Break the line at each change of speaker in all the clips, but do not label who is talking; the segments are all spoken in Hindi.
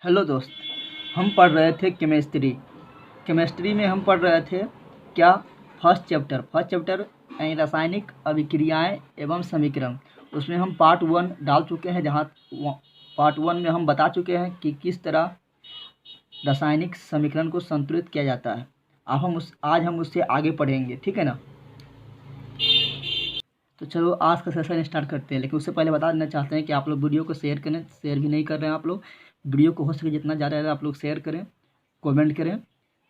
हेलो दोस्त, हम पढ़ रहे थे केमिस्ट्री में हम पढ़ रहे थे क्या। फर्स्ट चैप्टर यानी रासायनिक अभिक्रियाएं एवं समीकरण। उसमें हम पार्ट 1 डाल चुके हैं, जहाँ पार्ट 1 में हम बता चुके हैं कि किस तरह रासायनिक समीकरण को संतुलित किया जाता है। आज हम उससे आगे पढ़ेंगे, ठीक है ना। तो चलो आज का सेशन स्टार्ट करते हैं, लेकिन उससे पहले बता देना चाहते हैं कि आप लोग वीडियो को शेयर करें। शेयर भी नहीं कर रहे हैं आप लोग। वीडियो को हो सके जितना ज़्यादा आप लोग शेयर करें, कमेंट करें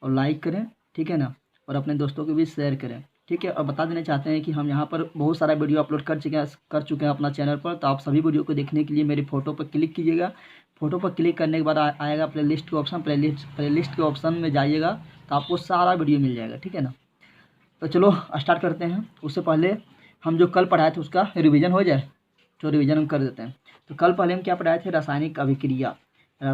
और लाइक करें, ठीक है ना। और अपने दोस्तों को भी शेयर करें, ठीक है। और बता देना चाहते हैं कि हम यहाँ पर बहुत सारा वीडियो अपलोड कर चुके हैं अपना चैनल पर। तो आप सभी वीडियो को देखने के लिए मेरी फ़ोटो पर क्लिक कीजिएगा। फ़ोटो पर क्लिक करने के बाद आएगा प्लेलिस्ट के ऑप्शन। प्लेलिस्ट के ऑप्शन में जाइएगा तो आपको सारा वीडियो मिल जाएगा, ठीक है ना। तो चलो स्टार्ट करते हैं। उससे पहले हम जो कल पढ़ाए थे उसका रिवीजन हो जाए, तो रिवीजन हम कर देते हैं। तो कल पहले हम क्या पढ़ाए थे, रासायनिक अभिक्रिया। तो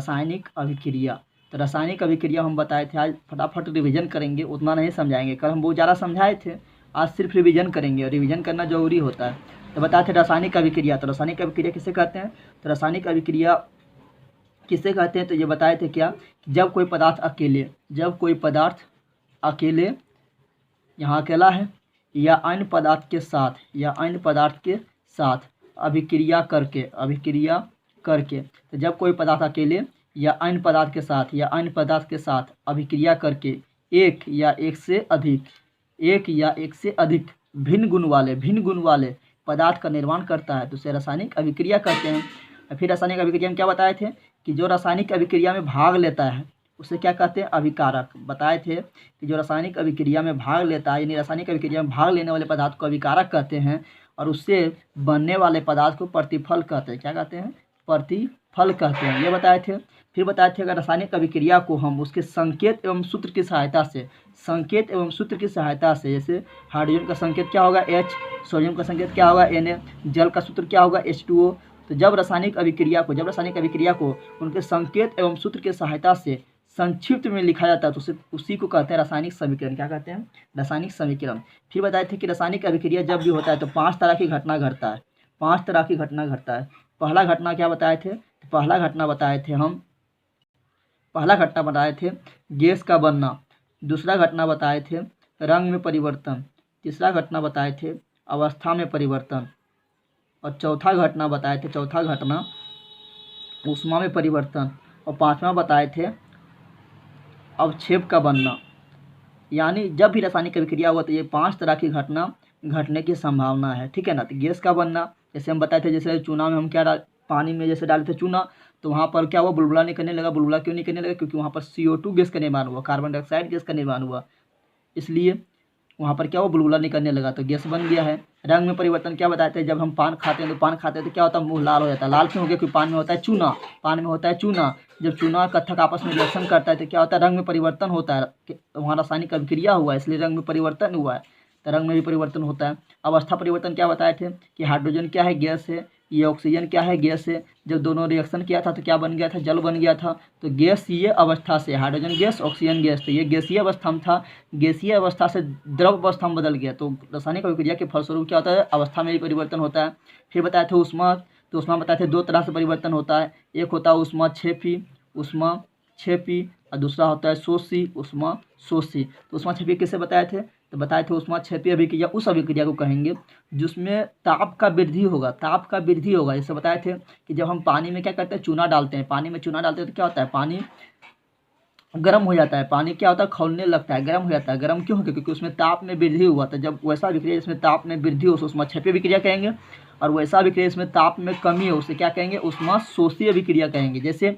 रासायनिक अभिक्रिया हम बताए थे। आज फटाफट रिवीजन करेंगे, उतना नहीं समझाएंगे। कल हम बहुत ज़्यादा समझाए थे, आज सिर्फ रिवीजन करेंगे और रिवीजन करना ज़रूरी होता है। तो बताए थे रासायनिक अभिक्रिया। तो रासायनिक अभिक्रिया किसे कहते हैं, तो रासायनिक अभिक्रिया किसे कहते हैं, तो ये बताए थे क्या, जब कोई पदार्थ अकेले यहाँ अकेला है या अन्य पदार्थ के साथ अभिक्रिया करके। तो जब कोई पदार्थ अकेले या अन्य पदार्थ के साथ अभिक्रिया करके एक या एक से अधिक भिन्न गुण वाले पदार्थ का निर्माण करता है, तो उसे रासायनिक अभिक्रिया कहते हैं। फिर रासायनिक अभिक्रिया में क्या बताए थे कि जो रासायनिक अभिक्रिया में भाग लेता है उसे क्या कहते हैं, अभिकारक। बताए थे कि जो रासायनिक अभिक्रिया में भाग लेता है, यानी रासायनिक अभिक्रिया में भाग लेने वाले पदार्थ को अभिकारक कहते हैं, और उससे बनने वाले पदार्थ को प्रतिफल कहते हैं। क्या कहते हैं, प्रतिफल कहते हैं, ये बताए थे। फिर बताए थे अगर रासायनिक अभिक्रिया को हम उसके संकेत एवं सूत्र की सहायता से जैसे हाइड्रोजन का संकेत क्या होगा H, सोडियम का संकेत क्या होगा Na, जल का सूत्र क्या होगा H2O। तो जब रासायनिक अभिक्रिया को उनके संकेत एवं सूत्र की सहायता से संक्षिप्त में लिखा जाता है, तो उसी को कहते हैं रासायनिक समीकरण। क्या कहते हैं, रासायनिक समीकरण। फिर बताए थे कि रासायनिक अभिक्रिया जब भी होता है तो 5 तरह की घटना घटता है। पहला घटना क्या बताए थे, तो पहला घटना बताए थे गैस का बनना। दूसरा घटना बताए थे रंग में परिवर्तन। तीसरा घटना बताए थे अवस्था में परिवर्तन। और चौथा घटना ऊष्मा में परिवर्तन। और पाँचवा बताए थे अवक्षेप का बनना। यानी जब भी रासायनिक अभिक्रिया हुआ तो ये 5 तरह की घटना घटने की संभावना है, ठीक है ना। तो गैस का बनना जैसे हम बताए थे, जैसे चूना में हम पानी में जैसे डाले थे चूना, तो वहाँ पर क्या हुआ, बुलबुला नहीं करने लगा। बुलबुला क्यों नहीं करने लगा, क्योंकि वहाँ पर CO2 गैस का निर्माण हुआ, कार्बन डाइऑक्साइड गैस का निर्माण हुआ, इसलिए वहाँ पर क्या हुआ, बुलबुला नहीं करने लगा, तो गैस बन गया है। रंग में परिवर्तन क्या बताते हैं, जब हम पान खाते हैं तो क्या होता है, मुँह लाल हो जाता है। लाल क्यों हो गया, क्योंकि पान में होता है चूना। जब चूना और कत्थक आपस में रिएक्शन करता है तो क्या होता है, रंग में परिवर्तन होता है। वहाँ रासायनिक अभिक्रिया हुआ है, इसलिए रंग में परिवर्तन हुआ है, तो रंग में भी परिवर्तन होता है। अवस्था परिवर्तन क्या बताए थे कि हाइड्रोजन क्या है, गैस है, ये ऑक्सीजन क्या है, गैस है। जब दोनों रिएक्शन किया था तो क्या बन गया था, जल बन गया था। तो गैसीय अवस्था से हाइड्रोजन गैस, ऑक्सीजन गैस, तो ये गैसीय अवस्था में था। गैसीय अवस्था से द्रव अवस्था में बदल गया, तो रासायनिक अभिक्रिया के फलस्वरूप क्या होता है, अवस्था में भी परिवर्तन होता है। फिर बताए थे ऊष्मा। तो ऊष्मा बताए थे 2 तरह से परिवर्तन होता है। एक होता है ऊष्मा क्षेपी और दूसरा होता है ऊष्मा शोषी। तो ऊष्मा क्षेपी किसे बताए थे, तो बताए थे ऊष्मा क्षेपी अभिक्रिया उस अभिक्रिया को कहेंगे जिसमें ताप का वृद्धि होगा। जैसे बताए थे कि जब हम पानी में क्या करते हैं, चूना डालते हैं तो क्या होता है, पानी गर्म हो जाता है। पानी क्या होता है, खौलने लगता है, गर्म हो जाता है। गर्म क्यों होगा, क्योंकि उसमें ताप में वृद्धि हुआ था। जब वैसा अभिक्रिया जिसमें ताप में वृद्धि हो उसे ऊष्मा क्षेपी अभिक्रिया कहेंगे, और वैसा अभिक्रिया जिसमें ताप में कमी हो उसे क्या कहेंगे, ऊष्मा शोषी अभिक्रिया कहेंगे। जैसे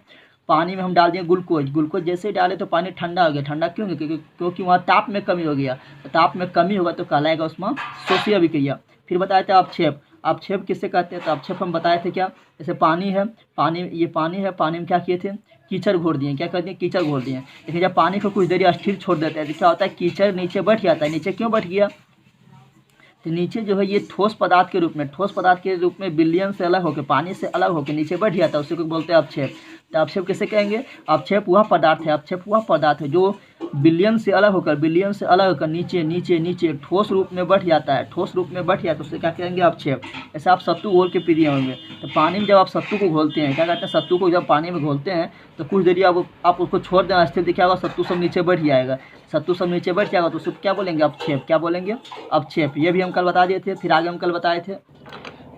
पानी में हम डाल दिए ग्लूकोज जैसे डाले तो पानी ठंडा हो गया। ठंडा क्यों, क्योंकि वहाँ ताप में कमी हो गया। तो ताप में कमी होगा तो कहलाएगा ऊष्मा शोषी अभिक्रिया। फिर बताए थे अवक्षेप किससे कहते हैं, तो अवक्षेप हम बताए थे क्या, जैसे पानी है, पानी में क्या किए थे, कीचड़ घोर दिए। क्या कर दिए, कीचड़ घोर दिए। लेकिन जब पानी को कुछ देर अस्थिर छोड़ देते हैं तो क्या होता है, कीचड़ नीचे बैठ जाता है। नीचे क्यों बैठ गया, तो नीचे जो है ये ठोस पदार्थ के रूप में विलयन से अलग होकर, पानी से अलग होकर नीचे बैठ जाता है, उसी को बोलते हैं अवक्षेप। तो अवक्षेप किसे कहेंगे, अवक्षेप वह पदार्थ है जो बिलियन से अलग होकर नीचे नीचे नीचे ठोस रूप में बढ़ जाता है, ठोस रूप में बढ़ जाता है तो उससे क्या कहेंगे अवक्षेप। ऐसे आप सत्तू घोल के पी दिए होंगे, तो पानी में जब आप सत्तू को घोलते हैं, क्या कहते हैं, सत्तू को जब पानी में घोलते हैं तो कुछ देरी आप उसको छोड़ देना, स्थिर दिखा होगा, सत्तू सब नीचे बढ़ जाएगा, सत्तू सब नीचे बढ़ जाएगा तो उसको क्या बोलेंगे अवक्षेप, क्या बोलेंगे अवक्षेप। ये भी हम कल बता दिए थे। फिर आगे हम कल बताए थे,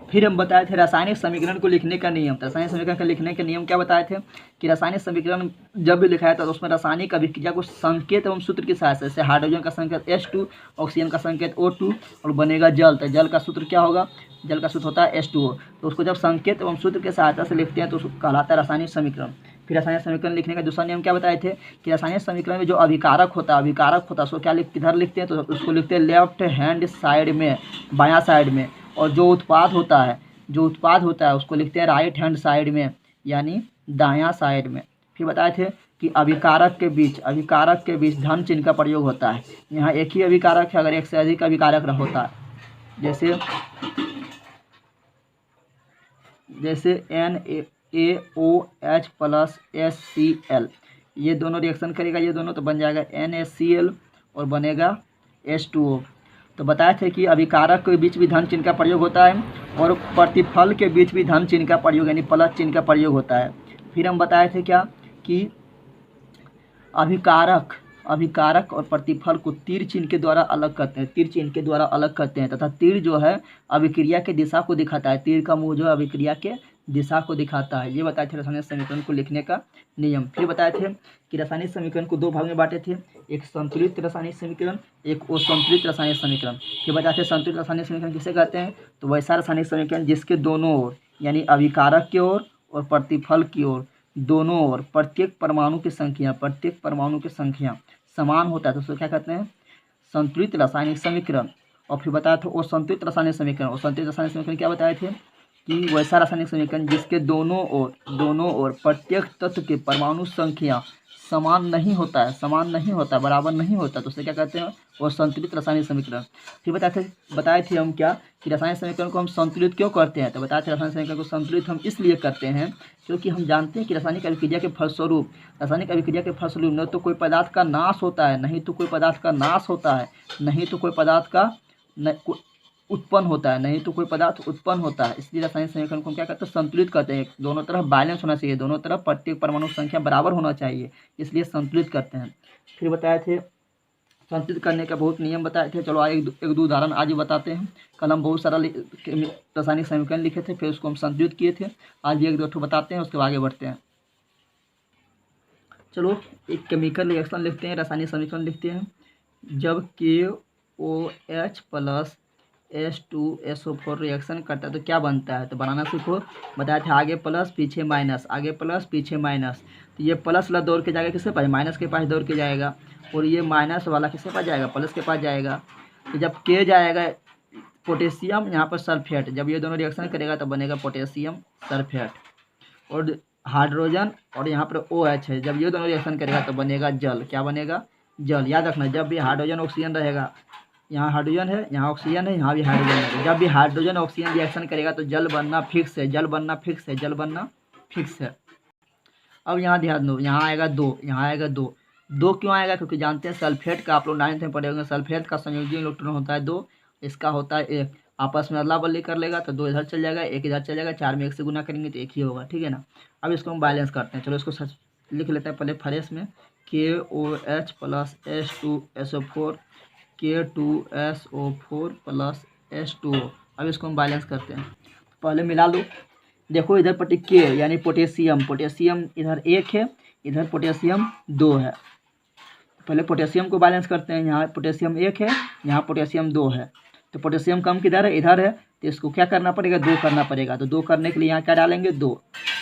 फिर हम बताए थे रासायनिक समीकरण को लिखने का नियम। रासायनिक समीकरण का लिखने के नियम क्या बताए थे कि रासायनिक समीकरण जब भी लिखाया था तो उसमें रासायनिक अभिक्रिया को संकेत एवं सूत्र की सहायता से, हाइड्रोजन का संकेत H2, ऑक्सीजन का संकेत O2 और बनेगा जल। तो जल का सूत्र क्या होगा, जल का सूत्र होता है H2O। तो उसको जब संकेत एवं सूत्र की सहायता से लिखते हैं तो उसको कहलाता है रासायनिक समीकरण। फिर रासायनिक समीकरण लिखने का दूसरा नियम क्या बताए थे कि रासायनिक समीकरण में जो अभिकारक होता है उसको क्या किधर लिखते हैं, तो उसको लिखते हैं लेफ्ट हैंड साइड में, बायां साइड में। और जो उत्पाद होता है उसको लिखते हैं राइट हैंड साइड में, यानी दायां साइड में। फिर बताए थे कि अभिकारक के बीच धन चिन्ह का प्रयोग होता है। यहाँ एक ही अभिकारक है, अगर एक से अधिक अभिकारक होता है, जैसे NaOH प्लस HCl, ये दोनों रिएक्शन करेगा, ये दोनों, तो बन जाएगा NaCl और बनेगा H2O। तो बताए थे कि अभिकारक के बीच भी धन चिन्ह का प्रयोग होता है और प्रतिफल के बीच भी धन चिन्ह का प्रयोग यानी प्लस चिन्ह का प्रयोग होता है। फिर हम बताए थे क्या कि अभिकारक और प्रतिफल को तीर चिन्ह के द्वारा अलग करते हैं, तथा तीर जो है अभिक्रिया के दिशा को दिखाता है, तीर का मुंह जो है अभिक्रिया के दिशा को दिखाता है। ये बताए थे रासायनिक समीकरण को लिखने का नियम। फिर बताए थे कि रासायनिक समीकरण को दो भाग में बांटे थे, एक संतुलित रासायनिक समीकरण, एक असंतुलित रासायनिक समीकरण। फिर बताए थे संतुलित रासायनिक समीकरण किसे कहते हैं, तो वैसा रासायनिक समीकरण जिसके दोनों ओर यानी अभिकारक की ओर और प्रतिफल की ओर, दोनों ओर प्रत्येक परमाणु की संख्या समान होता है तो उसको क्या कहते हैं, संतुलित रासायनिक समीकरण। और फिर बताया था असंतुलित रासायनिक समीकरण क्या बताए थे कि वैसा रासायनिक समीकरण जिसके दोनों ओर प्रत्येक तत्व के परमाणु संख्या समान नहीं होता, बराबर नहीं होता, तो उसे क्या कहते हैं, वो संतुलित रासायनिक समीकरण। फिर बताए थे हम क्या कि रासायनिक समीकरण को हम संतुलित क्यों करते हैं, तो बताए थे रासायनिक समीकरण को संतुलित हम इसलिए करते हैं क्योंकि हम जानते हैं कि रासायनिक अभिक्रिया के फलस्वरूप न तो कोई पदार्थ का नाश होता है, नहीं तो कोई पदार्थ का उत्पन्न होता है, इसलिए रासायनिक समीकरण को हम क्या करते हैं, संतुलित करते हैं। दोनों तरफ बैलेंस होना चाहिए, दोनों तरफ प्रत्येक परमाणु संख्या बराबर होना चाहिए, इसलिए संतुलित करते हैं। फिर बताए थे संतुलित करने का बहुत नियम बताए थे। चलो एक दो उदाहरण आज बताते हैं। कल हम बहुत सारा रासायनिक समीकरण लिखे थे, फिर उसको हम संतुलित किए थे। आज भी एक दो बताते हैं, उसके बाद आगे बढ़ते हैं। चलो एक केमिकल रिएक्शन लिखते हैं, रासायनिक समीकरण लिखते हैं। जब KOH प्लस H2SO4 रिएक्शन करता है तो क्या बनता है, तो बनाना सीखो। बताया था आगे प्लस पीछे माइनस, तो ये प्लस वाला दौड़ के जाएगा किसके पास, माइनस के पास दौड़ के जाएगा, और ये माइनस वाला किसके पास जाएगा, प्लस के पास जाएगा। तो जब K जाएगा पोटेशियम, यहाँ पर सल्फेट, जब ये दोनों रिएक्शन करेगा तो बनेगा पोटेशियम सल्फेट, और हाइड्रोजन और यहाँ पर OH है, जब ये दोनों रिएक्शन करेगा तो बनेगा जल। क्या बनेगा, जल। याद रखना, जब भी हाइड्रोजन ऑक्सीजन रहेगा, यहाँ हाइड्रोजन है, यहाँ ऑक्सीजन है, यहाँ भी हाइड्रोजन है, जब भी हाइड्रोजन ऑक्सीजन रिएक्शन करेगा तो जल बनना फिक्स है। अब यहाँ ध्यान दो, यहाँ आएगा दो क्यों आएगा, क्योंकि जानते हैं सल्फेट का, आप लोग 9th में पढ़े होंगे, सल्फेट का संयोजी इलेक्ट्रॉन होता है 2, इसका होता है 1। आपस में अदला बदली कर लेगा तो 2 इधर चल जाएगा, 1 इधर चल जाएगा, 4 में 1 से गुना करेंगे तो 1 ही होगा, ठीक है ना। अब इसको हम बैलेंस करते हैं। चलो इसको लिख लेते हैं पहले फ्रेश में, KOH plus H2SO4 K2SO4 plus H2O। अब इसको हम बैलेंस करते हैं, पहले मिला लो। देखो इधर पट्टी K यानी पोटेशियम इधर 1 है, इधर पोटेशियम 2 है। पहले पोटेशियम को बैलेंस करते हैं, यहाँ पोटेशियम 1 है, यहाँ पोटेशियम 2 है, तो पोटेशियम कम किधर है, इधर है, तो इसको क्या करना पड़ेगा, 2 करना पड़ेगा। तो 2 करने के लिए यहाँ क्या डालेंगे, 2,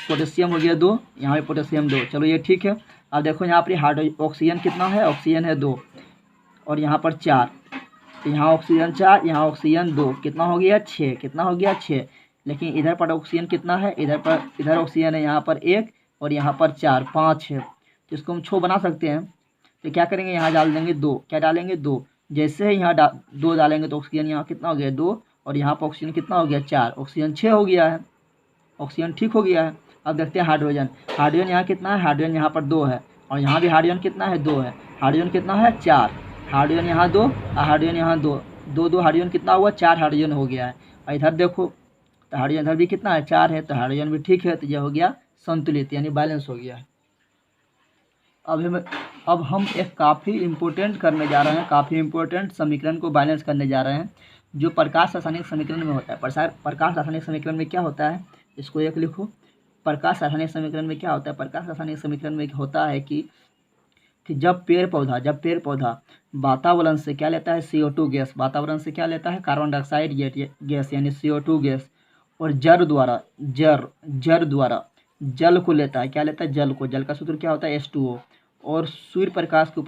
पोटेशियम हो गया 2, यहाँ पे पोटेशियम 2, चलो ये ठीक है। अब देखो यहाँ पर ऑक्सीजन कितना है, ऑक्सीजन है 2, और यहाँ पर 4, तो यहाँ ऑक्सीजन 4, यहाँ ऑक्सीजन 2, कितना हो गया 6, लेकिन इधर पर ऑक्सीजन कितना है, इधर ऑक्सीजन है, यहाँ पर 1 और यहाँ पर 4, 5 है, तो इसको हम 6 बना सकते हैं। तो क्या करेंगे, यहाँ डाल देंगे 2, क्या डालेंगे 2, जैसे ही यहाँ 2 डालेंगे तो ऑक्सीजन यहाँ कितना हो गया 2, और यहाँ पर ऑक्सीजन कितना हो गया 4, ऑक्सीजन 6 हो गया है, ऑक्सीजन ठीक हो गया है। अब देखते हैं हाइड्रोजन यहाँ कितना है, हाइड्रोजन यहाँ पर 2 है, और यहाँ भी हाइड्रोजन कितना है 2 है, हाइड्रोजन कितना है 4, हाइड्रोजन यहाँ 2 और हाइड्रोजन यहाँ 2, 2 हाइड्रोजन कितना हुआ 4 हाइड्रोजन हो गया है। और इधर देखो तो हाइड्रोजन इधर भी कितना है 4 है, तो हाइड्रोजन भी ठीक है, तो यह हो गया संतुलित यानी बैलेंस हो गया है। अब हम एक काफ़ी इम्पोर्टेंट करने जा रहे हैं, काफ़ी इम्पोर्टेंट समीकरण को बैलेंस करने जा रहे हैं जो प्रकाश रासायनिक समीकरण में होता है। प्रकाश रासायनिक समीकरण में क्या होता है, इसको एक लिखो। प्रकाश रासायनिक समीकरण में क्या होता है, प्रकाश रासायनिक समीकरण में होता है कि जब पेड़ पौधा वातावरण से क्या लेता है CO2 गैस, वातावरण से क्या लेता है कार्बन डाइऑक्साइड गैस यानी CO2 गैस, और जड़ द्वारा जल को लेता है, क्या लेता है जल को, जल का सूत्र क्या होता है H2O, और सूर्य प्रकाश की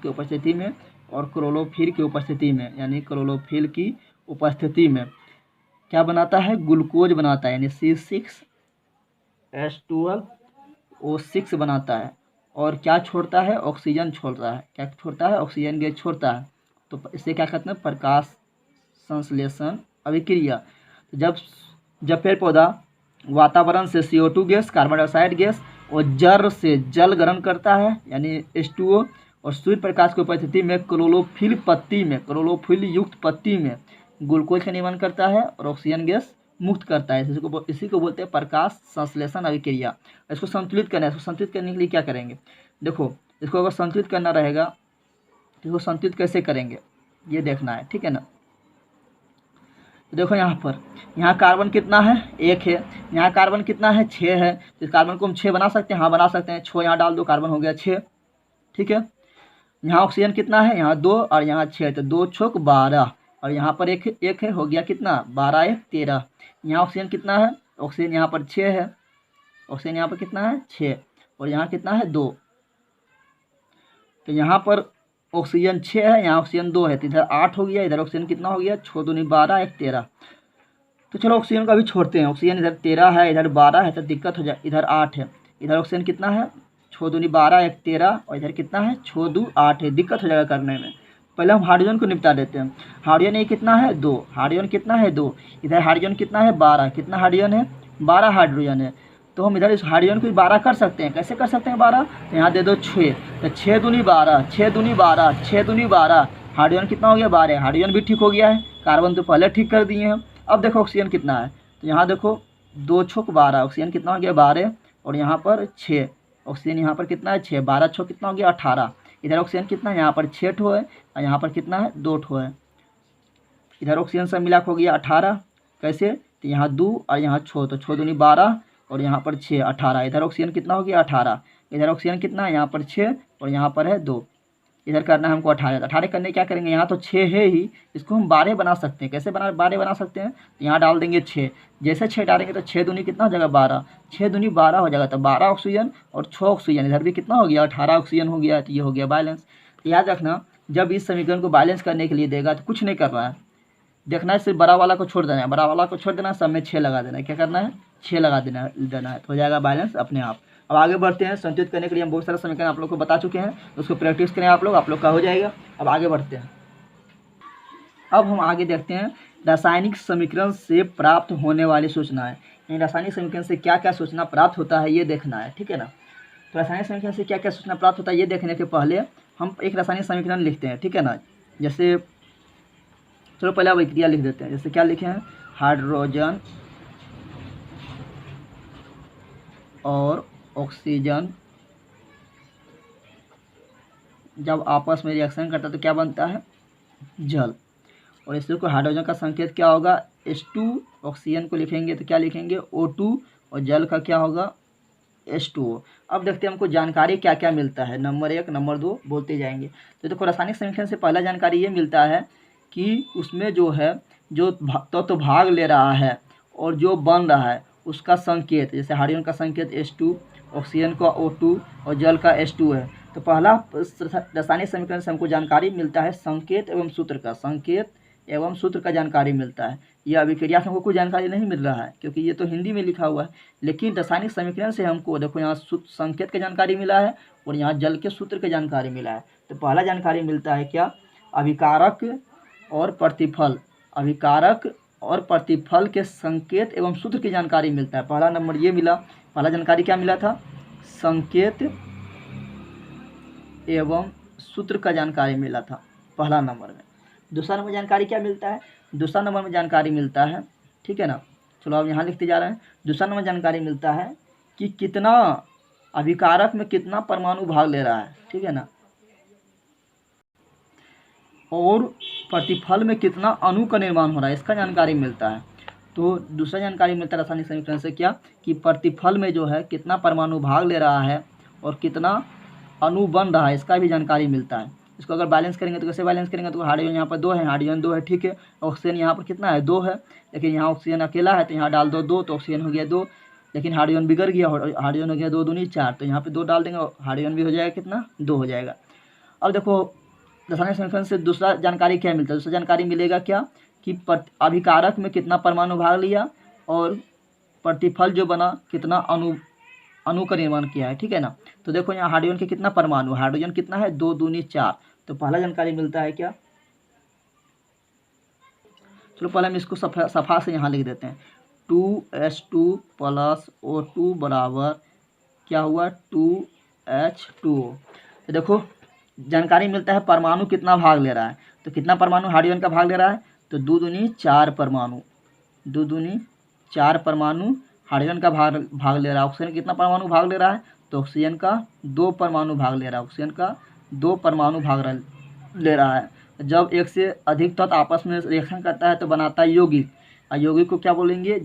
उपस्थिति में और क्लोरोफिल की उपस्थिति में यानी क्लोरोफिल की उपस्थिति में क्या बनाता है ग्लूकोज बनाता है यानी C6H12O6 बनाता है, और क्या छोड़ता है ऑक्सीजन छोड़ता है, क्या छोड़ता है ऑक्सीजन गैस छोड़ता है। तो इसे क्या कहते हैं प्रकाश संश्लेषण अभिक्रिया। तो जब पेड़ पौधा वातावरण से CO2 gas carbon dioxide gas और जड़ से जल ग्रहण करता है यानी H2O, और सूर्य प्रकाश की उपस्थिति में क्लोरोफिल युक्त पत्ती में ग्लूकोज का निर्माण करता है और ऑक्सीजन गैस मुक्त करता है। इसी को बोलते हैं प्रकाश संश्लेषण अभिक्रिया। इसको संतुलित करना है, इसको संतुलित करने के लिए क्या करेंगे, देखो इसको अगर संतुलित करना रहेगा तो इसको संतुलित कैसे करेंगे ये देखना है, ठीक है ना। तो देखो यहाँ कार्बन कितना है 1 है, यहाँ कार्बन कितना है 6 है, तो इस कार्बन को हम 6 बना सकते हैं, हाँ बना सकते हैं, 6 यहाँ डाल दो कार्बन हो गया 6, ठीक है। यहाँ ऑक्सीजन कितना है यहाँ 2 और यहाँ 6, तो 2 छोक 12, और यहाँ पर एक है हो गया कितना 12 1 13। यहाँ ऑक्सीजन कितना है, ऑक्सीजन यहाँ पर 6 है, ऑक्सीजन यहाँ पर कितना है 6 और यहाँ कितना है 2, तो यहाँ पर ऑक्सीजन 6 है यहाँ ऑक्सीजन 2 है, तो इधर 8 हो गया, इधर ऑक्सीजन कितना हो गया 6 दूनी 12 1 13। तो चलो ऑक्सीजन का भी छोड़ते हैं, ऑक्सीजन इधर 13 है इधर 12 है तो दिक्कत हो जाए, इधर 8 है, इधर ऑक्सीजन कितना है 6 दूनी 12 1 13 और इधर कितना है 6 2 8 है, दिक्कत हो जाएगा करने में। पहले हम हाइड्रोजन को निपटा देते हैं। हाइड्रोजन ये कितना है 2, हाइड्रोजन कितना है 2, इधर हाइड्रोजन कितना है 12, कितना हाइड्रोजन है 12 हाइड्रोजन है, तो हम इधर इस हाइड्रोजन को 12 कर सकते हैं। कैसे कर सकते हैं 12, तो यहाँ दे दो 6, तो 6 दूनी 12 6 दूनी 12 6 दूनी 12, हाइड्रोजन कितना हो गया 12, हाइड्रोजन भी ठीक हो गया है, कार्बन तो पहले ठीक कर दिए हैं। अब देखो ऑक्सीजन कितना है, तो यहाँ देखो 2 छुक 12, ऑक्सीजन कितना हो गया 12 और यहाँ पर 6, ऑक्सीजन यहाँ पर कितना है 6, 12 छुक कितना हो गया 18, इधर ऑक्सीजन कितना है यहाँ पर 6 ठो है और यहाँ पर कितना है 2 ठो है, इधर ऑक्सीजन सब मिला हो गया 18। कैसे, तो यहाँ 2 और यहाँ 6, तो 6 दूनी 12 और यहाँ पर 6 18, इधर ऑक्सीजन कितना हो गया 18, इधर ऑक्सीजन कितना है यहाँ पर 6 और यहाँ पर है 2, इधर करना है हमको 18। 18 करने क्या करेंगे, यहाँ तो 6 है ही, इसको हम 12 बना सकते हैं। कैसे 12 बना सकते हैं, तो यहाँ डाल देंगे 6, जैसे 6 डालेंगे तो 6 दूनी कितना हो जाएगा 12, 6 दूनी 12 हो जाएगा, तो 12 ऑक्सीजन और 6 ऑक्सीजन, इधर भी कितना हो गया 18 ऑक्सीजन हो गया, तो ये हो गया बैलेंस। तो याद रखना जब इस समीकरण को बैलेंस करने के लिए देगा तो कुछ नहीं करना है, देखना है सिर्फ बड़ा वाला को छोड़ देना है, बड़ा वाला को छोड़ देना है, सब में 6 लगा देना है, क्या करना है 6 लगा देना है, तो हो जाएगा बैलेंस अपने आप। अब आगे बढ़ते हैं, संतुलित करने के लिए हम बहुत सारा समीकरण आप लोग को बता चुके हैं, उसको प्रैक्टिस करें आप लोग का हो जाएगा। अब आगे बढ़ते हैं, अब हम आगे देखते हैं रासायनिक समीकरण से प्राप्त होने वाली सूचनाएं। यानी रासायनिक समीकरण से क्या क्या सूचना प्राप्त होता है ये देखना है, ठीक है ना। तो रासायनिक समीकरण से क्या क्या सूचना प्राप्त होता है ये देखने के पहले हम एक रासायनिक समीकरण लिखते हैं, ठीक है ना। जैसे चलो पहले अभिक्रिया लिख देते हैं, जैसे क्या लिखे हैं, हाइड्रोजन और ऑक्सीजन जब आपस में रिएक्शन करता है तो क्या बनता है जल, और इसको हाइड्रोजन का संकेत क्या होगा H2, ऑक्सीजन को लिखेंगे तो क्या लिखेंगे O2 और जल का क्या होगा H2O। अब देखते हैं हमको जानकारी क्या क्या मिलता है, नंबर 1 नंबर 2 बोलते जाएंगे। तो देखो रासायनिक समीकरण से पहला जानकारी ये मिलता है कि उसमें जो है जो तो भाग ले रहा है और जो बन रहा है उसका संकेत, जैसे हाइड्रोजन का संकेत H2, ऑक्सीजन का O2 और जल का H2 है। तो पहला रासायनिक समीकरण से हमको जानकारी मिलता है संकेत एवं सूत्र का, संकेत एवं सूत्र का जानकारी मिलता है। यह अभिक्रिया से हमको कोई जानकारी नहीं मिल रहा है क्योंकि ये तो हिंदी में लिखा हुआ है, लेकिन रासायनिक समीकरण से हमको देखो यहाँ संकेत का जानकारी मिला है और यहाँ जल के सूत्र की जानकारी मिला है। तो पहला जानकारी मिलता है क्या, अभिकारक और प्रतिफल, अभिकारक और प्रतिफल के संकेत एवं सूत्र की जानकारी मिलता है। पहला नंबर ये मिला, पहला जानकारी क्या मिला था, संकेत एवं सूत्र का जानकारी मिला था पहला नंबर में। दूसरा नंबर जानकारी क्या मिलता है, दूसरा नंबर में जानकारी मिलता है, ठीक है ना, चलो अब यहाँ लिखते जा रहे हैं। दूसरा नंबर जानकारी मिलता है कि कितना अभिकारक में कितना परमाणु भाग ले रहा है, ठीक है ना, और प्रतिफल में कितना अणु का निर्माण हो रहा है, इसका जानकारी मिलता है। तो दूसरा जानकारी मिलता है रासायनिक समीकरण से क्या, कि प्रतिफल में जो है कितना परमाणु भाग ले रहा है और कितना अणु बन रहा है, इसका भी जानकारी मिलता है। इसको अगर बैलेंस करेंगे तो कैसे बैलेंस करेंगे, तो हाइड्रोजन यहाँ पर 2 है, हाइड्रोजन 2 है, ठीक है, ऑक्सीजन यहाँ पर कितना है 2 है, लेकिन यहाँ ऑक्सीजन अकेला है तो यहाँ डाल दो 2, तो ऑक्सीजन हो गया 2, लेकिन हाइड्रोजन बिगड़ गया, हाइड्रोजन हो गया 2 दूनी 4, तो यहाँ पे 2 डाल देंगे, हाइड्रोजन भी हो जाएगा कितना 2 हो जाएगा। अब देखो रासायनिक समीकरण से दूसरा जानकारी क्या मिलता है, दूसरा जानकारी मिलेगा क्या, कि अभिकारक में कितना परमाणु भाग लिया और प्रतिफल जो बना कितना अणु का निर्माण किया है, ठीक है ना। तो देखो यहाँ हाइड्रोजन के कितना परमाणु, हाइड्रोजन कितना है 2 दूनी 4, तो पहला जानकारी मिलता है क्या, चलो पहले हम इसको सफा से यहाँ लिख देते हैं, 2H2 + O2 बराबर क्या हुआ 2H2O। तो देखो जानकारी मिलता है परमाणु कितना भाग ले रहा है, तो कितना परमाणु हाइड्रोजन का भाग ले रहा है, तो 2 दूनी 4 परमाणु, 2 दूनी 4 परमाणु हाइड्रोजन का भाग ले रहा है। ऑक्सीजन कितना परमाणु भाग ले रहा है, तो ऑक्सीजन का 2 परमाणु भाग ले रहा है, ऑक्सीजन का 2 परमाणु भाग ले रहा है। जब एक से अधिक तत्व आपस में रिएक्शन करता है तो बनाता है यौगिक, और यौगिक को क्या बोलेंगे,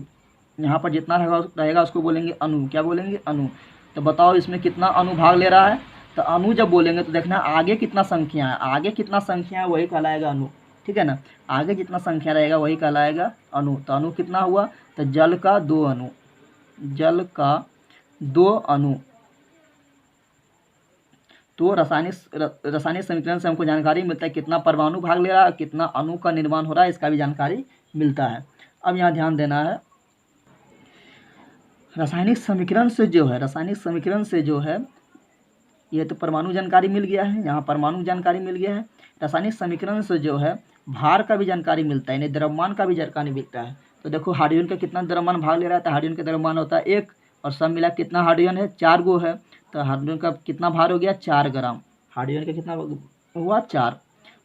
यहाँ पर जितना रहेगा उसको बोलेंगे अणु, क्या बोलेंगे अणु। तो बताओ इसमें कितना अणु भाग ले रहा है, तो अणु जब बोलेंगे तो देखना आगे कितना संख्या है, आगे कितना संख्या है वही कहलाएगा अणु, ठीक है ना, आगे जितना संख्या रहेगा वही कहलाएगा अणु। तो अणु कितना हुआ, तो जल का 2 अणु, जल का 2 अणु। तो रासायनिक समीकरण से हमको जानकारी मिलता है कितना परमाणु भाग ले रहा है, कितना अणु का निर्माण हो रहा है, इसका भी जानकारी मिलता है। अब यहाँ ध्यान देना है, रासायनिक समीकरण से जो है ये तो परमाणु जानकारी मिल गया है, यहाँ परमाणु जानकारी मिल गया है। रासायनिक समीकरण से जो है भार का भी जानकारी मिलता है, यानी द्रव्यमान का भी जानकारी मिलता है। तो देखो हाइड्रोजन का कितना द्रव्यमान भाग ले रहा है, तो हाइड्रोजन का द्रव्यमान होता है 1, और सब मिला कितना हाइड्रोजन है 4 गो है, तो हाइड्रोजन का कितना भार हो गया 4 ग्राम, हाइड्रोजन का कितना हुआ 4।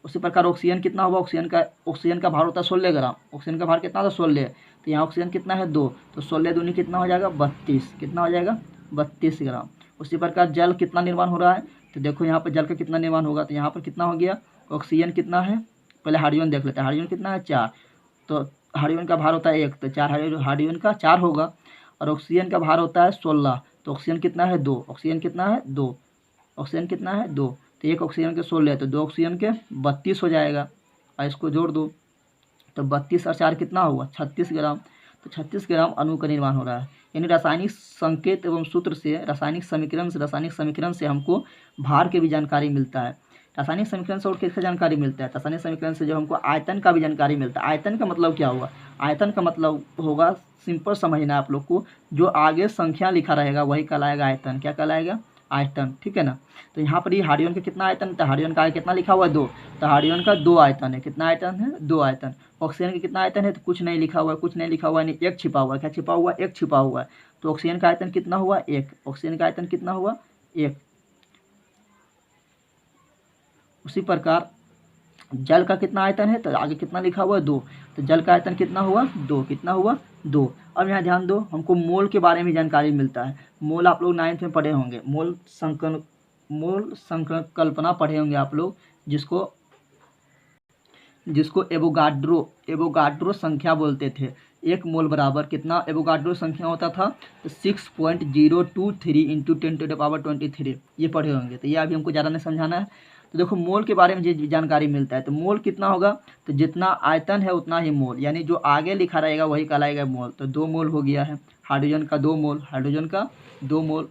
उसी प्रकार ऑक्सीजन कितना हुआ, ऑक्सीजन का भार होता है 16 ग्राम, ऑक्सीजन का भार कितना था 16, तो यहाँ ऑक्सीजन कितना है 2, तो 16 दूनी कितना हो जाएगा 32, कितना हो जाएगा 32 ग्राम। उसी प्रकार जल कितना निर्माण हो रहा है, तो देखो यहाँ पर जल का कितना निर्माण होगा, तो यहाँ पर कितना हो गया, ऑक्सीजन कितना है, पहले हाइड्रोजन देख लेते हैं, हाइड्रोजन कितना है 4, तो हाइड्रोजन का भार होता है 1, तो 4 हाइड्रोजन का 4 होगा, और ऑक्सीजन का भार होता है 16, तो ऑक्सीजन कितना है 2, ऑक्सीजन कितना है 2, ऑक्सीजन कितना है 2, तो 1 ऑक्सीजन के 16, तो 2 ऑक्सीजन के 32 हो जाएगा, और इसको जोड़ दो तो 32 और 4 कितना हुआ 36 ग्राम, तो 36 ग्राम अणु का निर्माण हो रहा है। यानी रासायनिक संकेत एवं सूत्र से, रासायनिक समीकरण से हमको भार की भी जानकारी मिलता है। रासायनिक समीकरण से और किसका जानकारी मिलता है, रासायनिक समीकरण से जो हमको आयतन का भी जानकारी मिलता है। आयतन का मतलब क्या हुआ, आयतन का मतलब होगा, सिंपल समझना आप लोग को, जो आगे संख्या लिखा रहेगा वही कहलाएगा आयतन, क्या कहलाएगा आयतन, ठीक है ना। तो यहाँ पर ये हाइड्रोजन का कितना आयतन, तो हाइड्रोजन का कितना लिखा हुआ है 2, तो हाइड्रोजन का 2 आयतन है, कितना आयतन है 2 आयतन। ऑक्सीजन का कितना आयतन है, तो कुछ नहीं लिखा हुआ है, कुछ नहीं लिखा हुआ है, नहीं 1 छिपा हुआ है, क्या छिपा हुआ है 1 छिपा हुआ है, तो ऑक्सीजन का आयतन कितना हुआ 1, ऑक्सीजन का आयतन कितना हुआ 1। उसी प्रकार जल का कितना आयतन है, तो आगे कितना लिखा हुआ है 2, तो जल का आयतन कितना हुआ 2, कितना हुआ 2। अब यहाँ ध्यान दो, हमको मोल के बारे में जानकारी मिलता है। मोल आप लोग 9th में पढ़े होंगे, मोल संकल्पना पढ़े होंगे आप लोग, जिसको एवोगाड्रो संख्या बोलते थे। 1 मोल बराबर कितना एवोगाड्रो संख्या होता था, तो 6.023 × 10⁻23, ये पढ़े होंगे, तो ये अभी हमको ज़्यादा नहीं समझाना है। तो देखो मोल के बारे में जानकारी मिलता है, तो मोल कितना होगा, तो जितना आयतन है उतना ही मोल, यानी जो आगे लिखा रहेगा वही कहलाएगा मोल। तो 2 मोल हो गया है, हाइड्रोजन का 2 मोल, हाइड्रोजन का 2 मोल।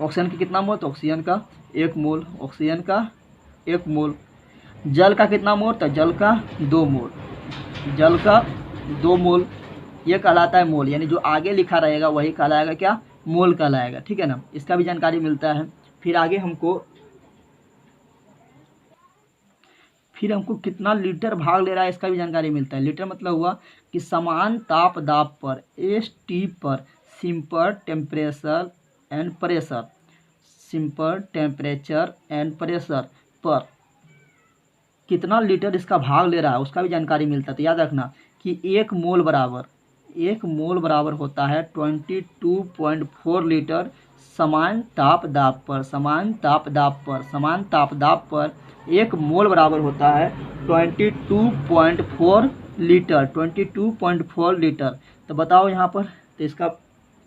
ऑक्सीजन का कितना मोल, तो ऑक्सीजन का 1 मोल, ऑक्सीजन का 1 मोल। जल का कितना मोल, तो जल का 2 मोल, जल का 2 मोल, ये कहलाता है मोल, यानी जो आगे लिखा रहेगा वही कहलाएगा क्या मोल कहलाएगा, ठीक है ना। इसका भी जानकारी मिलता है। फिर फिर हमको कितना लीटर भाग ले रहा है इसका भी जानकारी मिलता है। लीटर मतलब हुआ कि समान ताप दाब पर एस टी पर simple temperature and pressure, simple temperature and pressure पर कितना लीटर इसका भाग ले रहा है उसका भी जानकारी मिलता है। तो याद रखना कि एक मोल बराबर होता है 22.4 लीटर समान ताप दाब पर, समान ताप दाब पर एक मोल बराबर होता है 22.4 लीटर, 22.4 लीटर। तो बताओ यहाँ पर, तो इसका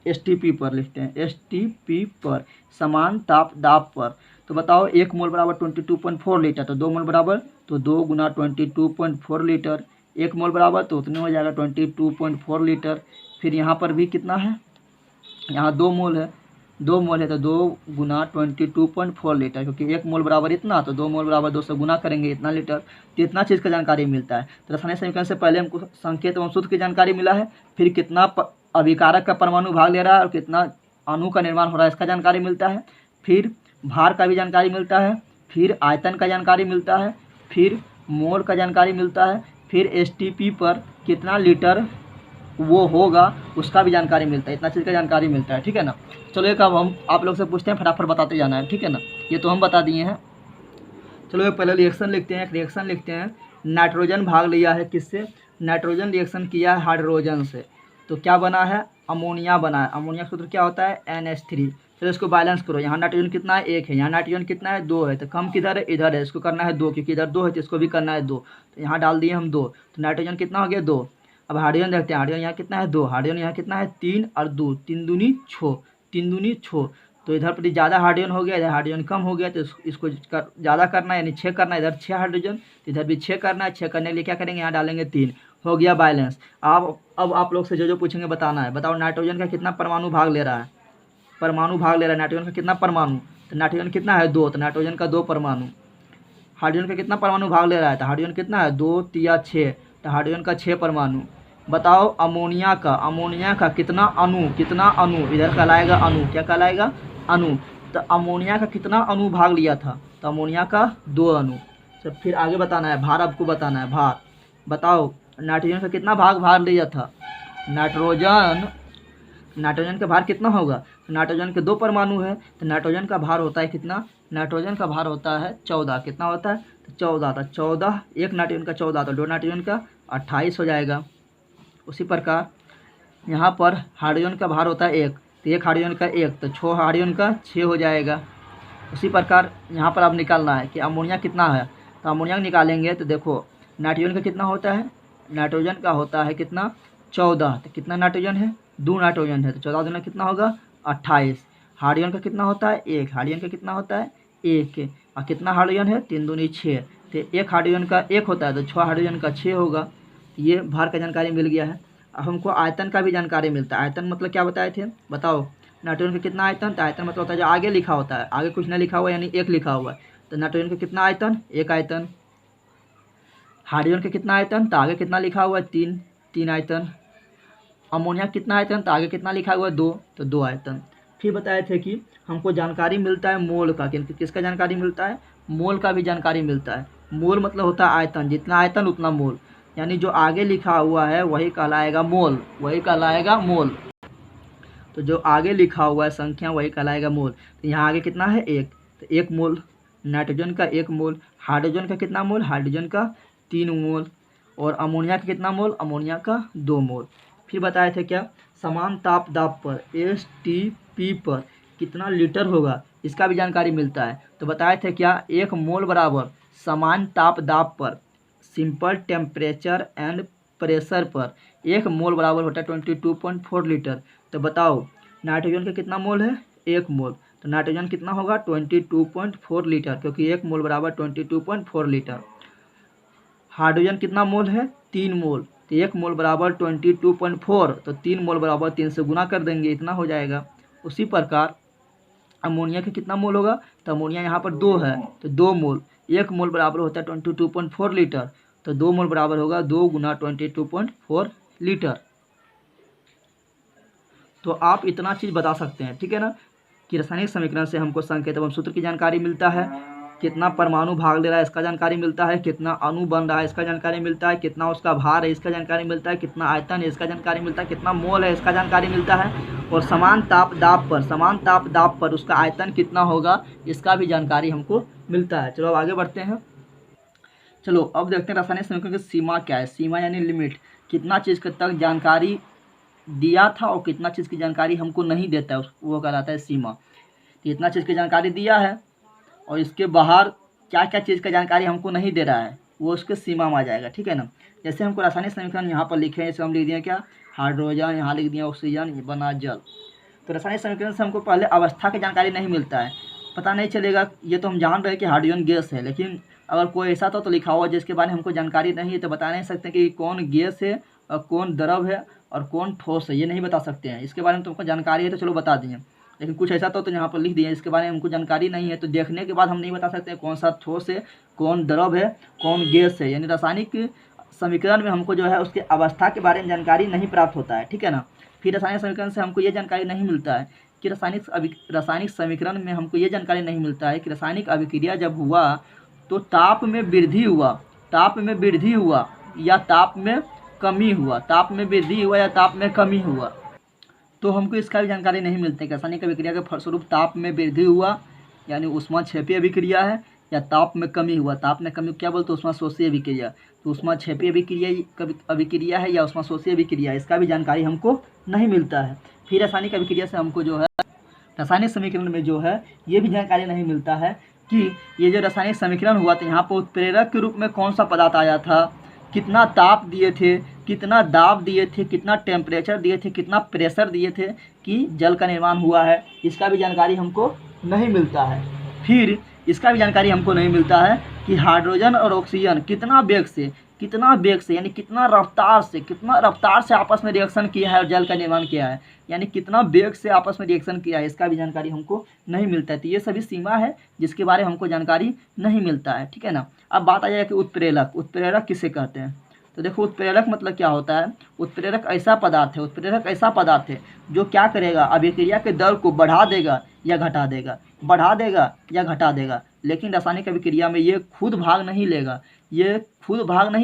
STP पर लिखते हैं, STP पर समान ताप दाब पर। तो बताओ एक मोल बराबर 22.4 लीटर, तो 2 मोल बराबर, तो 2 गुना 22.4 लीटर, 1 मोल बराबर तो उतने हो जाएगा 22.4 लीटर। फिर यहाँ पर भी कितना है, यहाँ 2 मोल है, 2 मोल है तो 2 गुना 22.4 लीटर, क्योंकि 1 मोल बराबर इतना, तो 2 मोल बराबर 2 से गुना करेंगे इतना लीटर। तो इतना चीज़ का जानकारी मिलता है। तो रासायनिक समीकरण से पहले हमको संकेत एवं सूत्र की जानकारी मिला है, फिर कितना अभिकारक का परमाणु भाग ले रहा है और कितना अणु का निर्माण हो रहा है इसका जानकारी मिलता है, फिर भार का भी जानकारी मिलता है, फिर आयतन का जानकारी मिलता है, फिर मोल का जानकारी मिलता है, फिर STP पर कितना लीटर वो होगा उसका भी जानकारी मिलता है। इतना चीज़ का जानकारी मिलता है, ठीक है ना। चलो एक अब हम आप लोग से पूछते हैं, फटाफट बताते जाना है, ठीक है ना। ये तो हम बता दिए हैं। चलो एक पहले रिएक्शन लिखते हैं, एक रिएक्शन लिखते हैं। नाइट्रोजन भाग लिया है किससे, नाइट्रोजन रिएक्शन किया है हाइड्रोजन से, तो क्या बना है, अमोनिया बना है। अमोनिया का सूत्र क्या होता है, NH3। चलो इसको बैलेंस करो, यहाँ नाइट्रोजन कितना है, 1 है, यहाँ नाइट्रोजन कितना है, 2 है, तो कम किधर है, इधर है, इसको करना है 2, क्योंकि इधर 2 है तो इसको भी करना है 2, तो यहाँ डाल दिए हम 2, तो नाइट्रोजन कितना हो गया 2। अब हाइड्रोजन देखते हैं, हाइड्रोजन यहाँ कितना है 2, हाइड्रोजन यहाँ कितना है 3 और 2, 3 दूनी 6, 3 दूनी 6, तो इधर पर ज़्यादा हाइड्रोजन हो गया, इधर हाइड्रोजन कम हो गया, तो इसको ज़्यादा करना है यानी 6 करना है, इधर 6 हाइड्रोजन, तो इधर भी 6 करना है, 6 करने के लिए क्या करेंगे, यहाँ डालेंगे 3, हो गया बैलेंस। अब आप लोग से जो पूछेंगे बताना है। बताओ नाइट्रोजन का कितना परमाणु भाग ले रहा है, नाइट्रोजन का कितना परमाणु, तो नाइट्रोजन कितना है 2, तो नाइट्रोजन का 2 परमाणु। हाइड्रोजन का कितना परमाणु भाग ले रहा है, तो हाइड्रोजन कितना है 2 3 6, तो हाइड्रोजन का 6 परमाणु। बताओ अमोनिया का कितना अणु, इधर कहलाएगा अणु, क्या कहलाएगा, अणु। तो अमोनिया का कितना अणु भाग लिया था, तो अमोनिया का 2 अणु। तो फिर आगे बताना है, भार आपको बताना है, भार। बताओ नाइट्रोजन का कितना भाग लिया था, नाइट्रोजन का भार कितना होगा, नाइट्रोजन के 2 परमाणु है, तो नाइट्रोजन का भार होता है कितना, नाइट्रोजन का भार होता है 14, कितना होता है, तो 14, तो 14, एक नाइट्रोजन का 14, तो 2 नाइट्रोजन का 28 हो जाएगा। उसी प्रकार यहाँ पर हाइड्रोजन का भार होता है 1, तो 1 हाइड्रोजन का 1, तो 6 हाइड्रोजन का 6 हो जाएगा। उसी प्रकार यहाँ पर अब निकालना है कि अमोनिया कितना है, तो अमोनिया निकालेंगे तो देखो नाइट्रोजन का कितना होता है, नाइट्रोजन का होता है कितना 14, तो कितना नाइट्रोजन है, 2 नाइट्रोजन है, तो 14 दूना कितना होगा 28। हाइड्रोजन का कितना होता है 1, हाइड्रोजन का कितना होता है 1, और कितना हाइड्रोजन है 3 दूनी 6, तो 1 हाइड्रोजन का 1 होता है, तो 6 हाइड्रोजन का 6 होगा। ये भार का जानकारी मिल गया है। अब हमको आयतन का भी जानकारी मिलता है। आयतन मतलब क्या बताए थे, बताओ नाइट्रोजन का कितना आयतन, तो आयतन मतलब होता है जो आगे लिखा होता है, आगे कुछ नहीं लिखा हुआ यानी 1 लिखा हुआ है, तो नाइट्रोजन का कितना आयतन, 1 आयतन। हाइड्रोजन का कितना आयतन, तो आगे कितना लिखा हुआ है 3 आयतन। अमोनिया कितना आयतन, तो आगे कितना लिखा हुआ है 2, तो 2 आयतन। फिर बताए थे कि हमको जानकारी मिलता है मोल का, किसका जानकारी मिलता है, मोल का भी जानकारी मिलता है। मोल मतलब होता है आयतन, जितना आयतन उतना मोल, यानी जो आगे लिखा हुआ है वही कहलाएगा मोल, तो जो आगे लिखा हुआ है संख्या वही कहलाएगा मोल। तो यहाँ आगे कितना है 1, तो 1 मोल नाइट्रोजन का 1 मोल, हाइड्रोजन का कितना मोल, हाइड्रोजन का 3 मोल, और अमोनिया का कितना मोल, अमोनिया का 2 मोल। फिर बताए थे क्या, समान ताप दाब पर STP पर कितना लीटर होगा इसका भी जानकारी मिलता है। तो बताए थे क्या, 1 मोल बराबर समान ताप दाब पर सिंपल टेम्परेचर एंड प्रेशर पर 1 मोल बराबर होता है 22.4 लीटर। तो बताओ नाइट्रोजन का कितना मोल है, 1 मोल, तो नाइट्रोजन कितना होगा 22.4 लीटर, क्योंकि 1 मोल बराबर 22.4 लीटर। हाइड्रोजन कितना मोल है, 3 मोल, तो 1 मोल बराबर 22.4, तो 3 मोल बराबर 3 से गुना कर देंगे, इतना हो जाएगा। उसी प्रकार अमोनिया का कितना मोल होगा, तो अमोनिया यहाँ पर 2 है, तो 2 मोल, 1 मोल बराबर होता है 22.4 लीटर, तो 2 मोल बराबर होगा 2 गुना 22.4 लीटर। तो आप इतना चीज़ बता सकते हैं, ठीक है ना, कि रासायनिक समीकरण से हमको संकेत एवं सूत्र की जानकारी मिलता है, कितना परमाणु भाग ले रहा है इसका जानकारी मिलता है, कितना अणु बन रहा है इसका जानकारी मिलता है, कितना उसका भार है इसका जानकारी मिलता है, कितना आयतन है इसका जानकारी मिलता है, कितना मोल है इसका जानकारी मिलता है, और समान ताप दाब पर उसका आयतन कितना होगा इसका भी जानकारी हमको मिलता है। चलो अब आगे बढ़ते हैं। चलो अब देखते हैं रासायनिक समीकरण की सीमा क्या है। सीमा यानी लिमिट, कितना चीज़ तक जानकारी दिया था और कितना चीज़ की जानकारी हमको नहीं देता है, वो कहलाता है सीमा। तो इतना चीज़ की जानकारी दिया है और इसके बाहर क्या क्या चीज़ का जानकारी हमको नहीं दे रहा है, वो उसके सीमा में आ जाएगा, ठीक है ना। जैसे हमको रासायनिक समीकरण यहाँ पर लिखे हैं, इसे हम लिख दिए क्या, हाइड्रोजन, यहाँ लिख दिया ऑक्सीजन, ये बना जल। तो रासायनिक समीकरण से हमको पहले अवस्था की जानकारी नहीं मिलता है, पता नहीं चलेगा। ये तो हम जान रहे हैं कि हाइड्रोजन गैस है, लेकिन अगर कोई ऐसा तो लिखा हुआ जिसके बारे में हमको जानकारी नहीं है तो बता नहीं सकते कि कौन गैस है और कौन द्रव है और कौन ठोस है, ये नहीं बता सकते हैं। इसके बारे में तुमको जानकारी है तो चलो बता दिए, लेकिन कुछ ऐसा तो यहाँ पर लिख दिए इसके बारे में हमको जानकारी नहीं है, तो देखने के बाद हम नहीं बता सकते कौन सा ठोस है, कौन द्रव है, कौन गैस है। यानी रासायनिक समीकरण में हमको जो है उसके अवस्था के बारे में जानकारी नहीं प्राप्त होता है, ठीक है ना। फिर रासायनिक समीकरण से हमको ये जानकारी नहीं मिलता है कि रासायनिक समीकरण में हमको ये जानकारी नहीं मिलता है कि रासायनिक अभिक्रिया जब हुआ तो ताप में वृद्धि हुआ या ताप में कमी हुआ, ताप में वृद्धि हुआ या ताप में कमी हुआ, तो हमको इसका भी जानकारी नहीं मिलता है। रासायनिक अभिक्रिया के फलस्वरूप ताप में वृद्धि हुआ यानी ऊष्माक्षेपी अभिक्रिया है, या ताप में कमी हुआ, ताप में कमी क्या बोलते हैं, ऊष्माशोषी अभिक्रिया। तो ऊष्माक्षेपी अभिक्रिया है या ऊष्माशोषी अभिक्रिया, इसका भी जानकारी हमको नहीं मिलता है। फिर रासायनिक अभिक्रिया से हमको जो है रासायनिक समीकरण में जो है ये भी जानकारी नहीं मिलता है कि ये जो रासायनिक समीकरण हुआ था यहाँ पर उत्प्रेरक के रूप में कौन सा पदार्थ आया था, कितना ताप दिए थे, कितना दाब दिए थे, कितना टेम्परेचर दिए थे, कितना प्रेशर दिए थे कि जल का निर्माण हुआ है, इसका भी जानकारी हमको नहीं मिलता है। फिर इसका भी जानकारी हमको नहीं मिलता है कि हाइड्रोजन और ऑक्सीजन कितना वेग से यानी कितना रफ्तार से आपस में रिएक्शन किया है और जल का निर्माण किया है, यानी कितना वेग से आपस में रिएक्शन किया है, इसका भी जानकारी हमको नहीं मिलता है। तो ये सभी सीमा है जिसके बारे में हमको जानकारी नहीं मिलता है, ठीक है ना। अब बात आ जाए कि उत्प्रेरक किसे कहते हैं। तो देखो उत्प्रेरक मतलब क्या होता है, उत्प्रेरक ऐसा पदार्थ है जो क्या करेगा, अभिक्रिया के दर को बढ़ा देगा या घटा देगा, लेकिन रासायनिक अभिक्रिया में ये खुद भाग नहीं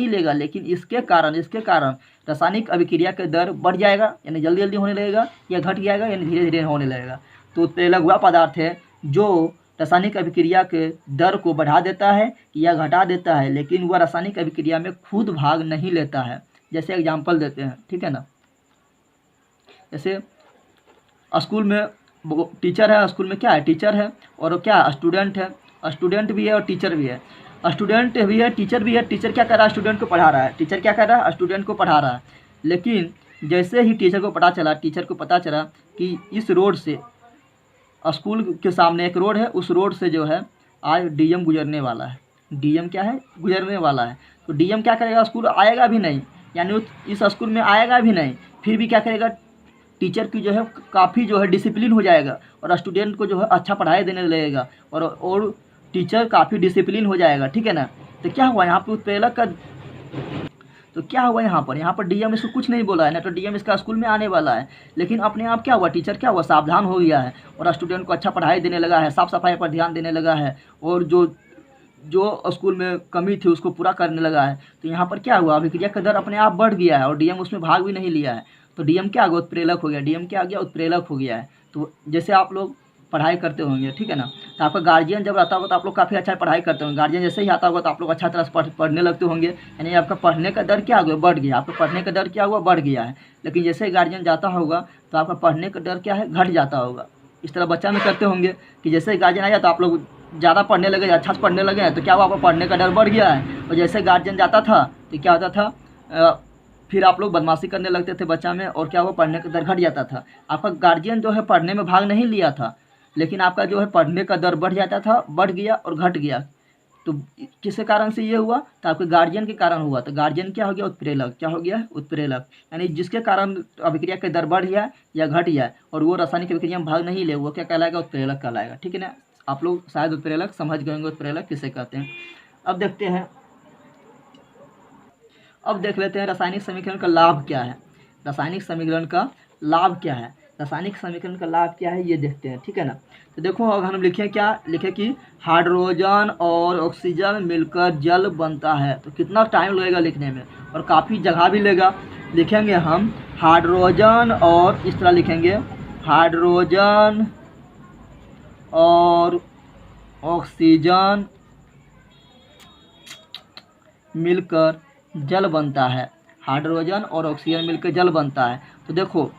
लेगा, लेकिन इसके कारण रासायनिक अभिक्रिया के दर बढ़ जाएगा यानी जल्दी जल्दी होने लगेगा, या घट जाएगा यानी धीरे धीरे होने लगेगा। तो उत्प्रेरक वह पदार्थ है जो रासायनिक अभिक्रिया के दर को बढ़ा देता है या घटा देता है, लेकिन वह रासायनिक अभिक्रिया में खुद भाग नहीं लेता है। जैसे एग्जाम्पल देते हैं, ठीक है ना। जैसे स्कूल में टीचर है, स्कूल में क्या है, टीचर है और क्या स्टूडेंट है, स्टूडेंट भी है और टीचर भी है, स्टूडेंट भी है टीचर भी है। टीचर क्या कर रहा है, स्टूडेंट को पढ़ा रहा है, टीचर क्या कर रहा है, स्टूडेंट को पढ़ा रहा है। लेकिन जैसे ही टीचर को पता चला कि इस रोड से, स्कूल के सामने एक रोड है, उस रोड से जो है आज डीएम गुजरने वाला है, डीएम क्या है, गुजरने वाला है। तो डीएम क्या करेगा, स्कूल आएगा भी नहीं, यानी इस स्कूल में आएगा भी नहीं, फिर भी क्या करेगा, टीचर की जो है काफ़ी जो है डिसिप्लिन हो जाएगा और स्टूडेंट को जो है अच्छा पढ़ाई देने लगेगा और टीचर काफ़ी डिसिप्लिन हो जाएगा, ठीक है ना। तो क्या हुआ यहाँ पे उत्प्रेरक का, तो क्या हुआ यहाँ पर डीएम इसको कुछ नहीं बोला है ना, तो डीएम इसका स्कूल में आने वाला है, लेकिन अपने आप क्या हुआ, टीचर क्या हुआ, सावधान हो गया है और स्टूडेंट को अच्छा पढ़ाई देने लगा है, साफ़ सफाई पर ध्यान देने लगा है और जो स्कूल में कमी थी उसको पूरा करने लगा है। तो यहाँ पर क्या हुआ, अभिक्रिया का दर अपने आप बढ़ गया है और डीएम उसमें भाग भी नहीं लिया है, तो डीएम क्या आ गया, उत्प्रेरक हो गया, डीएम क्या आ गया, उत्प्रेरक हो गया है। तो जैसे आप लोग पढ़ाई करते होंगे, ठीक है ना, तो आपका गार्जियन जब आता होगा तो आप लोग काफ़ी अच्छा पढ़ाई करते होंगे, गार्जियन जैसे ही आता होगा तो आप लोग अच्छा तरह से पढ़ने लगते होंगे, यानी आपका पढ़ने का दर क्या हुआ, बढ़ गया, आपका पढ़ने का दर क्या हुआ, बढ़ गया है। लेकिन जैसे ही गार्जियन जाता होगा तो आपका पढ़ने का दर क्या है, घट जाता होगा। इस तरह बच्चा में करते होंगे कि जैसे ही गार्जियन आया तो आप लोग ज़्यादा पढ़ने लगे, अच्छा से पढ़ने लगे, तो क्या हुआ, आपका पढ़ने का डर बढ़ गया है। और जैसे गार्जियन जाता था तो क्या होता था, फिर आप लोग बदमाशी करने लगते थे बच्चा में, और क्या हुआ, पढ़ने का दर घट जाता था। आपका गार्जियन जो है पढ़ने में भाग नहीं लिया था, लेकिन आपका जो है पढ़ने का दर बढ़ जाता था, बढ़ गया और घट गया। तो किस कारण से ये हुआ, तो आपके गार्जियन के कारण हुआ। तो गार्जियन क्या हो गया, उत्प्रेरक, क्या हो गया, उत्प्रेरक, यानी जिसके कारण अभिक्रिया के दर बढ़ गया या घट गया और वो रासायनिक अभिक्रिया में भाग नहीं ले, वो क्या कहलाएगा, उत्प्रेरक कहलाएगा, ठीक है ना। आप लोग शायद उत्प्रेरक समझ गए होंगे, उत्प्रेरक किसे कहते हैं। अब देख लेते हैं रासायनिक समीकरण का लाभ क्या है। रासायनिक समीकरण का लाभ क्या है। रासायनिक समीकरण का लाभ क्या है ये देखते हैं, ठीक है ना। तो देखो अगर हम लिखें, क्या लिखें कि हाइड्रोजन और ऑक्सीजन मिलकर जल बनता है, तो कितना टाइम लगेगा लिखने में और काफ़ी जगह भी लेगा। लिखेंगे हम हाइड्रोजन और इस तरह लिखेंगे, हाइड्रोजन और ऑक्सीजन मिलकर जल बनता है, हाइड्रोजन और ऑक्सीजन मिलकर जल बनता है। तो देखो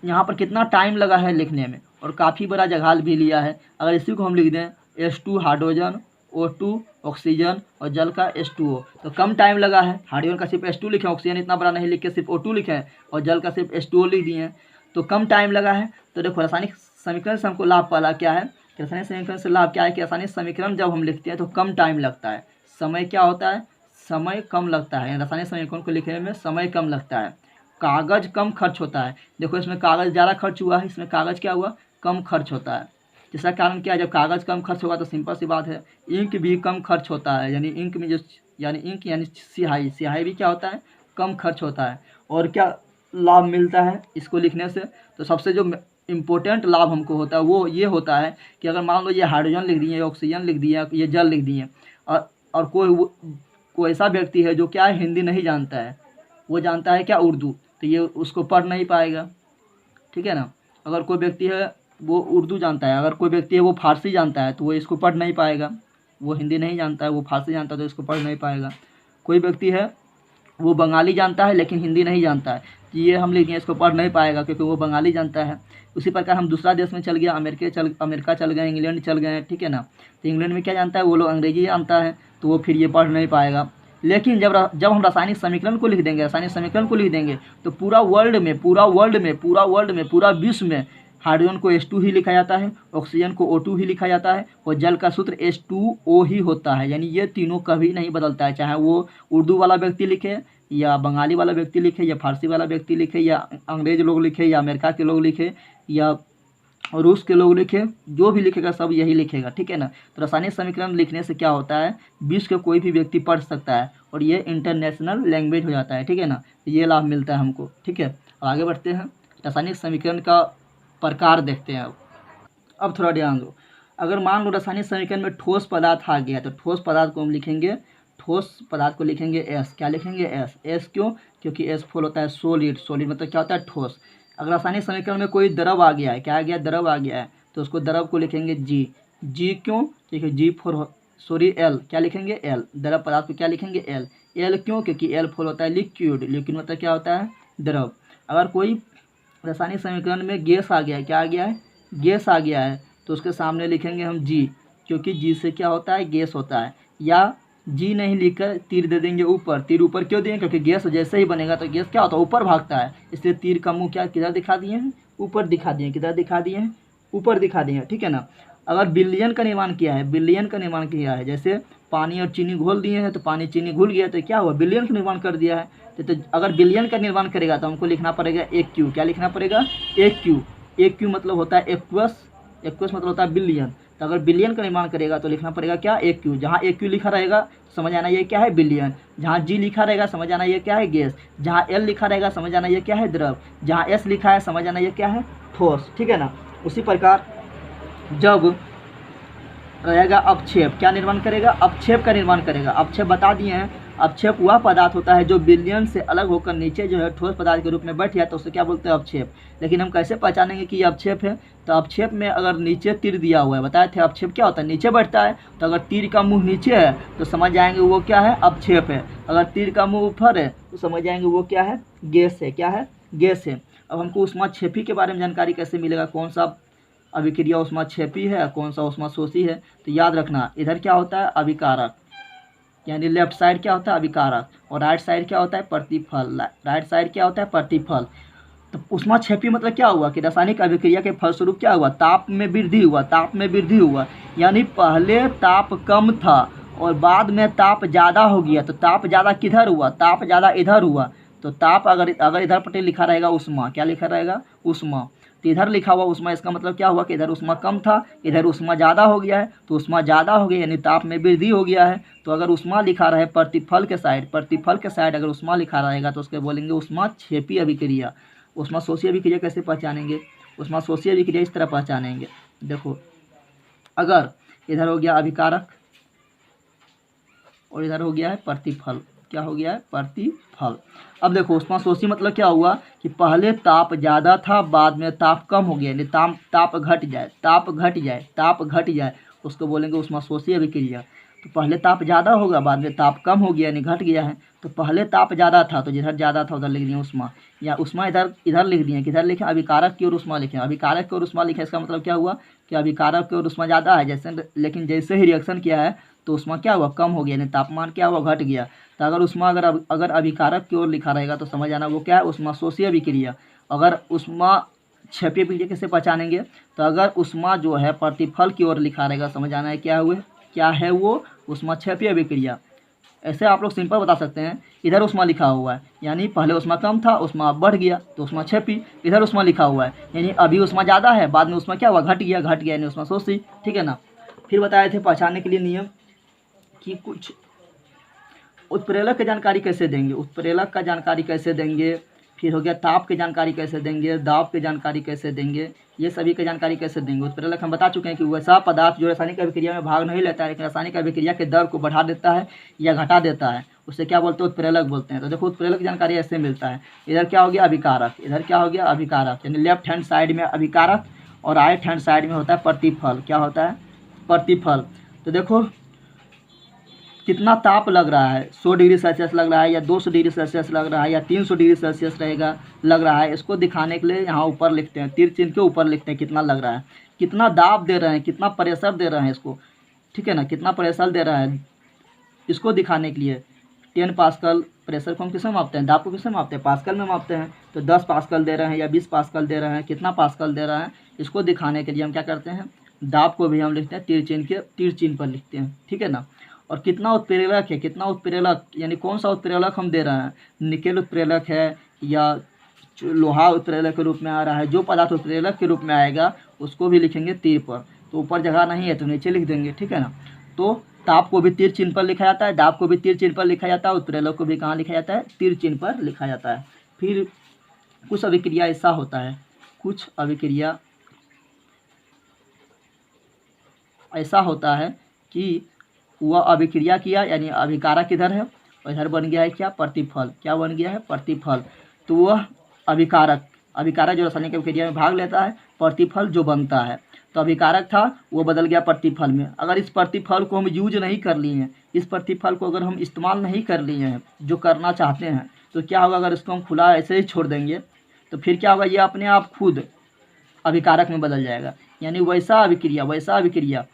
यहाँ पर कितना टाइम लगा है लिखने में और काफ़ी बड़ा जगह भी लिया है। अगर इसी को हम लिख दें H2 हाइड्रोजन, O2 ऑक्सीजन और जल का H2O, तो कम टाइम लगा है। हाइड्रोजन का सिर्फ H2 लिखे, ऑक्सीजन इतना बड़ा नहीं लिख के सिर्फ O2 लिखे और जल का सिर्फ H2O लिख दिए हैं, तो कम टाइम लगा है। तो देखो रासायनिक समीकरण से हमको लाभ पहला क्या है, रासायनिक समीकरण से लाभ क्या है कि रासायनिक समीकरण जब हम लिखते हैं तो कम टाइम लगता है, समय क्या होता है, समय कम लगता है। रासायनिक समीकरण को लिखने में समय कम लगता है, कागज़ कम खर्च होता है। देखो इसमें कागज़ ज़्यादा खर्च हुआ है, इसमें कागज़ क्या हुआ, कम खर्च होता है। जिसका कारण क्या है, जब कागज़ कम खर्च होगा तो सिंपल सी बात है इंक भी कम खर्च होता है, यानी इंक में जो इंक यानी स्याही भी क्या होता है, कम खर्च होता है। और क्या लाभ मिलता है इसको लिखने से, तो सबसे जो इम्पोर्टेंट लाभ हमको होता है वो ये होता है कि अगर मान लो ये हाइड्रोजन लिख दिए, ऑक्सीजन लिख दिया, ये जल लिख दिए और कोई ऐसा व्यक्ति है जो क्या है, हिंदी नहीं जानता है, वो जानता है क्या, उर्दू, तो ये उसको पढ़ नहीं पाएगा, ठीक है ना। अगर कोई व्यक्ति है वो उर्दू जानता है, अगर कोई व्यक्ति है वो फारसी जानता है तो वो इसको पढ़ नहीं पाएगा। वो हिंदी नहीं जानता है, वो फारसी जानता है तो इसको पढ़ नहीं पाएगा। कोई व्यक्ति है वो बंगाली जानता है लेकिन हिंदी नहीं जानता है, ये हम लिखेंगे इसको पढ़ नहीं पाएगा क्योंकि वो बंगाली जानता है। उसी प्रकार हम दूसरा देश में चल गया, अमेरिका चल गए, इंग्लैंड चल गए, ठीक है ना। तो इंग्लैंड में क्या जानता है, वो लोग अंग्रेजी जानता है, तो वो फिर ये पढ़ नहीं पाएगा। लेकिन जब हम रासायनिक समीकरण को लिख देंगे, तो पूरा विश्व में हाइड्रोजन को H2 ही लिखा जाता है, ऑक्सीजन को O2 ही लिखा जाता है और जल का सूत्र H2O ही होता है। यानी ये तीनों कभी नहीं बदलता है, चाहे वो उर्दू वाला व्यक्ति लिखे या बंगाली वाला व्यक्ति लिखे या फारसी वाला व्यक्ति लिखे या अंग्रेज लोग लिखे या अमेरिका के लोग लिखे या रूस के लोग लिखे, जो भी लिखेगा सब यही लिखेगा, ठीक है ना। तो रासायनिक समीकरण लिखने से क्या होता है, विश्व के कोई भी व्यक्ति पढ़ सकता है और ये इंटरनेशनल लैंग्वेज हो जाता है, ठीक है ना। ये लाभ मिलता है हमको, ठीक है। आगे बढ़ते हैं, रासायनिक समीकरण का प्रकार देखते हैं। अब थोड़ा ध्यान दो, अगर मान लो रासायनिक समीकरण में ठोस पदार्थ आ गया तो ठोस पदार्थ को हम लिखेंगे, ठोस पदार्थ को लिखेंगे S, क्या लिखेंगे S क्यों, क्योंकि S फुल होता है सॉलिड मतलब क्या होता है, ठोस। अगर रासायनिक समीकरण में कोई द्रव आ गया है, क्या आ गया, द्रव आ गया है, तो उसको द्रव को लिखेंगे G क्यों, ठीक है, L, क्या लिखेंगे L, द्रव पदार्थ को क्या लिखेंगे L क्यों, क्योंकि L फुल होता है लिक्विड मतलब क्या होता है, द्रव। अगर कोई रासायनिक समीकरण में गैस आ गया है, क्या आ गया है, गैस आ गया है, तो उसके सामने लिखेंगे हम G, क्योंकि G से क्या होता है, गैस होता है। या G नहीं लिखकर तीर दे देंगे ऊपर, तीर ऊपर क्यों देंगे, क्योंकि गैस जैसे ही बनेगा तो गैस क्या होता है, ऊपर भागता है, इसलिए तीर का मुंह क्या किधर दिखा दिए हैं, ऊपर दिखा दिए, किधर दिखा दिए हैं, ऊपर दिखा दिए, ठीक है ना। अगर बिलियन का निर्माण किया है, जैसे पानी और चीनी घोल दिए हैं तो पानी चीनी घुल गया तो क्या हुआ, बिलियन का निर्माण कर दिया है। तो अगर बिलियन का निर्माण करेगा तो हमको लिखना पड़ेगा AQ, क्या लिखना पड़ेगा, AQ मतलब होता है एक्वस मतलब होता है बिलियन। तो अगर बिलियन का निर्माण करेगा तो लिखना पड़ेगा क्या, AQ। जहाँ AQ लिखा रहेगा समझ आना ये क्या है, बिलियन। जहाँ G लिखा रहेगा समझ आना ये क्या है, गैस। जहाँ L लिखा रहेगा समझ आना ये क्या है, द्रव। जहाँ S लिखा है समझ आना ये क्या है, ठोस, ठीक है ना। उसी प्रकार जब रहेगा अपक्षेप, क्या निर्माण करेगा, अपक्षेप का निर्माण करेगा। अपक्षेप बता दिए हैं, अपक्षेप वह पदार्थ होता है जो बिलियन से अलग होकर नीचे जो है ठोस पदार्थ के रूप में बैठ जाए तो उसे क्या बोलते हैं, अपक्षेप। लेकिन हम कैसे पहचानेंगे कि ये अपक्षेप है, तो अपक्षेप में अगर नीचे तीर दिया हुआ है, बताए थे अपक्षेप क्या होता है, नीचे बैठता है, तो अगर तीर का मुंह नीचे है तो समझ जाएंगे वो क्या है, अपक्षेप है। अगर तीर का मुंह ऊपर है तो समझ जाएंगे वो क्या है, गैस है, क्या है, गैस है। अब हमको ऊष्माक्षेपी के बारे में जानकारी कैसे मिलेगा, कौन सा अभिक्रिया ऊष्माक्षेपी है, कौन सा ऊष्माशोषी है, तो याद रखना इधर क्या होता है, अभिकारक, यानी लेफ्ट साइड क्या होता है, अभिकारक, और राइट साइड क्या होता है, प्रतिफल। राइट साइड क्या होता है, प्रतिफल। तो ऊष्माक्षेपी मतलब क्या हुआ कि रासायनिक अभिक्रिया के फलस्वरूप क्या हुआ, ताप में वृद्धि हुआ, यानी पहले ताप कम था और बाद में ताप ज़्यादा हो गया। तो ताप ज़्यादा किधर हुआ, ताप ज़्यादा इधर हुआ। तो ताप अगर इधर पटे लिखा रहेगा उष्मा, क्या लिखा रहेगा, उष्मा। तो इधर लिखा हुआ उष्मा, इसका मतलब क्या हुआ कि इधर उष्मा कम था, इधर उष्मा ज़्यादा हो गया है। तो उष्मा ज़्यादा हो गया यानी ताप में वृद्धि हो गया है। तो अगर उष्मा लिखा रहे प्रतिफल के साइड अगर उष्मा लिखा रहेगा तो उसके बोलेंगे उष्माक्षेपी अभिक्रिया। ऊष्माशोषी अभिक्रिया कैसे पहचानेंगे? ऊष्माशोषी अभिक्रिया इस तरह पहचानेंगे। देखो, अगर इधर हो गया अभिकारक और इधर हो गया है प्रतिफल, क्या हो गया है? प्रतिफल। अब देखो, ऊष्माशोषी मतलब क्या हुआ कि पहले ताप ज़्यादा था, बाद में ताप कम हो गया, यानी ताप घट जाए, ताप घट जाए, उसको बोलेंगे ऊष्माशोषी अभिक्रिया। तो पहले ताप ज़्यादा होगा, बाद में ताप कम हो गया, यानी घट गया है। तो पहले ताप ज़्यादा था, तो जिधर ज़्यादा था उधर लिख दिए ऊष्मा, या ऊष्मा इधर लिख दिए। किधर लिखें? अभिकारक की ओर ऊष्मा लिखें। अभिकारक की ओर ऊष्मा लिखें, इसका मतलब क्या हुआ कि अभिकारक की ओर ऊष्मा ज़्यादा है, लेकिन जैसे ही रिएक्शन किया है तो ऊष्मा क्या हुआ? कम हो गया, यानी तापमान क्या हुआ? घट गया। तो अगर ऊष्मा अगर अभिकारक की ओर लिखा रहेगा तो समझ आना वो क्या है? ऊष्माशोषी अभिक्रिया। अगर ऊष्मा क्षैपी अभिक्रिया कैसे पहचानेंगे? तो अगर ऊष्मा जो है प्रतिफल की ओर लिखा रहेगा, समझ आना है क्या है वो? ऊष्माक्षेपी अभिक्रिया। ऐसे आप लोग सिंपल बता सकते हैं, इधर ऊष्मा लिखा हुआ है यानी पहले ऊष्मा कम था, ऊष्मा अब बढ़ गया तो ऊष्माक्षेपी। इधर ऊष्मा लिखा हुआ है यानी अभी ऊष्मा ज़्यादा है, बाद में ऊष्मा क्या हुआ? घट गया यानी ऊष्माशोषी। ठीक है ना। फिर बताए थे पहचानने के लिए नियम कि कुछ उत्प्रेरक की जानकारी कैसे देंगे, उत्प्रेरक का जानकारी कैसे देंगे, फिर हो गया ताप की जानकारी कैसे देंगे, दाब की जानकारी कैसे देंगे, ये सभी की जानकारी कैसे देंगे। उत्प्रेरक हम बता चुके हैं कि वैसा पदार्थ जो रासायनिक अभिक्रिया में भाग नहीं लेता है, लेकिन रासायनिक अभिक्रिया के दर को बढ़ा देता है या घटा देता है, उससे क्या बोलते हैं? उत्प्रेरक बोलते हैं। तो देखो, उत्प्रेरक की जानकारी ऐसे मिलता है। इधर क्या हो गया? अभिकारक, इधर क्या हो गया? अभिकारक, यानी लेफ्ट हैंड साइड में अभिकारक और राइट हैंड साइड में होता है प्रतिफल। क्या होता है? प्रतिफल। तो देखो कितना ताप लग रहा है, 100 डिग्री सेल्सियस लग रहा है या 200 डिग्री सेल्सियस लग रहा है या 300 डिग्री सेल्सियस लग रहा है, इसको दिखाने के लिए यहाँ ऊपर लिखते हैं, तीर चिन्ह के ऊपर लिखते हैं कितना लग रहा है, कितना दाब दे रहे हैं, कितना प्रेशर दे रहे हैं इसको। ठीक है ना, कितना प्रेशर दे रहा है इसको दिखाने के लिए। 10 पास्कल प्रेशर को हम किसमें मापते हैं? दाब को किसमें मापते हैं? पास्कल में मापते हैं। तो 10 पास्कल दे रहे हैं या 20 पास्कल दे रहे हैं, कितना पास्कल दे रहे हैं, इसको दिखाने के लिए हम क्या करते हैं? दाब को भी हम लिखते हैं तीर चिन्ह पर लिखते हैं। ठीक है ना। और कितना उत्प्रेरक है, कितना उत्प्रेरक यानी कौन सा उत्प्रेरक हम दे रहे हैं, निकेल उत्प्रेरक है या लोहा उत्प्रेरक के रूप में आ रहा है, जो पदार्थ उत्प्रेरक के रूप में आएगा उसको भी लिखेंगे तीर पर। तो ऊपर जगह नहीं है तो नीचे लिख देंगे। ठीक है ना। तो ताप को भी तीर चिन्ह पर लिखा जाता है, दाब को भी तीर चिन्ह पर लिखा जाता है, उत्प्रेरक को भी कहाँ लिखा जाता है? तीर चिन्ह पर लिखा जाता है। फिर कुछ अभिक्रिया ऐसा होता है, कुछ अभिक्रिया ऐसा होता है कि वह अभिक्रिया किया यानी अभिकारक इधर है और इधर बन गया है क्या? प्रतिफल। क्या बन गया है? प्रतिफल। तो वह अभिकारक जो रासायनिक अभिक्रिया में भाग लेता है, प्रतिफल जो बनता है, तो अभिकारक था वो बदल गया प्रतिफल में। अगर इस प्रतिफल को हम यूज नहीं कर लिए हैं, इस प्रतिफल को अगर हम इस्तेमाल नहीं कर लिए हैं जो करना चाहते हैं, तो क्या होगा? अगर इसको हम खुला ऐसे ही छोड़ देंगे तो फिर क्या होगा? ये अपने आप खुद अभिकारक में बदल जाएगा। यानी वैसा अभिक्रिया